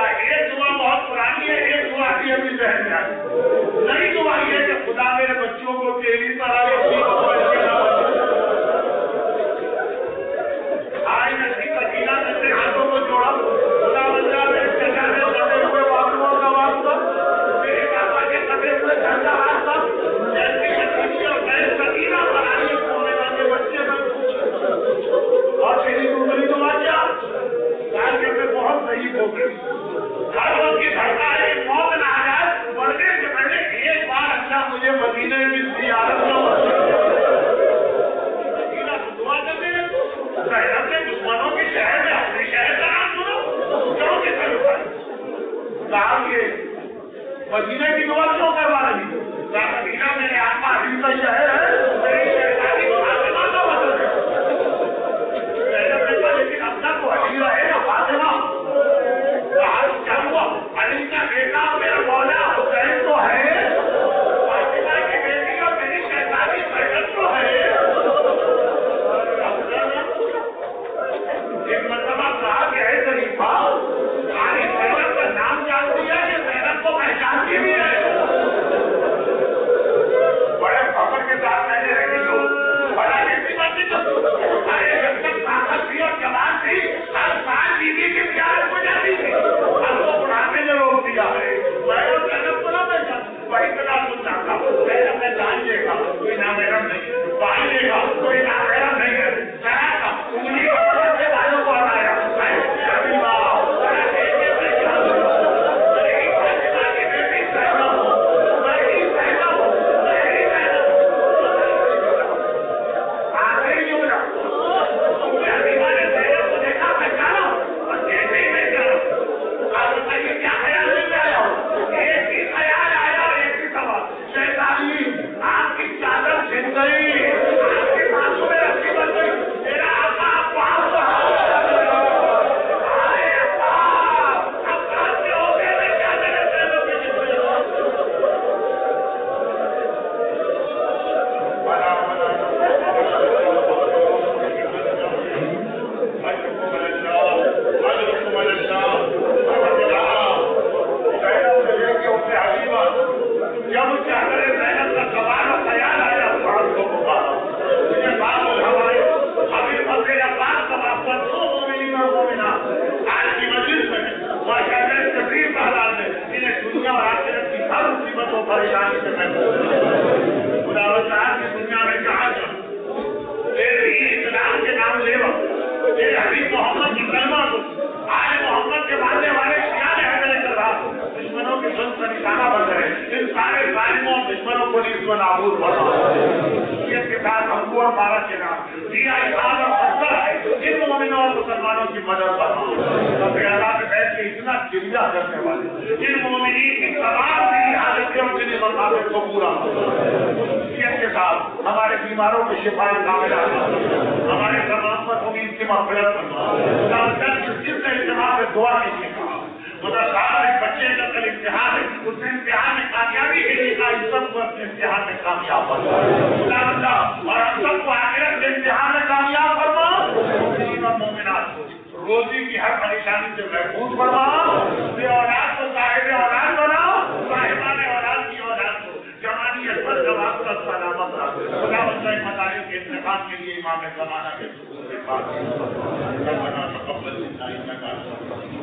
ایک دعا بہت پرانی ہے، ایک دعا کی ابھی ذہن میں آئی، نئی دعا یہ کہ خدا میرے بچوں کو تیری طرح آج نسی سکینہ نے اپنے ہاتھوں کو جوڑا، خدا بندہ میرے چچا نے کبے ہوئے بابلوں کا واسطہ، میرے پاپا کے کبے ہوئے گھر کا واسطہ، جیسی یتیمی اور غیر سکینہ بنائی ہونے والے بچے میں، اور تیری دوسری دعا کیا؟ کہا کہ میں بہت ضعیف ہو گئی، ہر وقت کی دھڑکا ہے، موت نہ آ جائے، مرنے سے پہلے ایک بار اچھا مجھے مدینے کی زیارت دعا کرتے ہیں، اپنے دشمنوں کے شہر میں اپنے شہر کا نام سنو، کیوں کس کہا کہ مدینے کی دعا کیوں کروا رہی؟ کہا مدینہ میرے آقا حبیب کا شہر ہے، میری شہزادی کو فاطمہ کا مطلب ہے، لیکن اب تک وہ علی رہے نا فاطمہ، کہا کیا ہوا؟ علی کا بیٹا میرا مولا حسین تو ہے، فاطمہ کی بیٹی اور میری شہزادی زینب تو ہے، ایک مرتبہ کہا کہ اے خلیفہ ساری زینب کا نام جانتی ہے کہ زینب کو پہچانتی بھی ہے، بڑے فخر کے ساتھ میں نے رہی ہوں، بڑا ایسی بات ارے جب تک طاقت تھی اور جوان تھی ہر سال بیوی کے پیار ہو جاتی تھی، اب وہ بڑھاپے نے روک دیا ہے، میں وہ زینب کو نہ پہچان، وہی طرح سنتا تھا، زینب میں جان لے گا کوئی نامحرم نہیں، پال لے گا کوئی نامحرم نہیں ہے، انگلی کو پکڑ کے والوں کو ہٹایا، ہمارے بیماروں کے شفا کاملہ ہمارے تمام پر ہوگی اس کی مغفرت کرنا، جس نے اجتماع میں دعا کیجیے گا، بچے کا کل امتحان ہے، اس نے امتحان میں کامیابی کے لیے کہا سب کو اپنے امتحان میں کامیاب کرنا، اور ہم سب کو آخرت کے امتحان میں کامیاب کرنا، مومنات روزی کی ہر پریشانی سے محفوظ فرما، بے اولاد کو صاحب اولاد بنا، صاحبان اولاد کی اولاد کو جماعیت پر جواب کا سلامت رکھ، خدا مطالعے کے انتخاب کے لیے امام زمانہ کے ربنا تقبل منا انك انت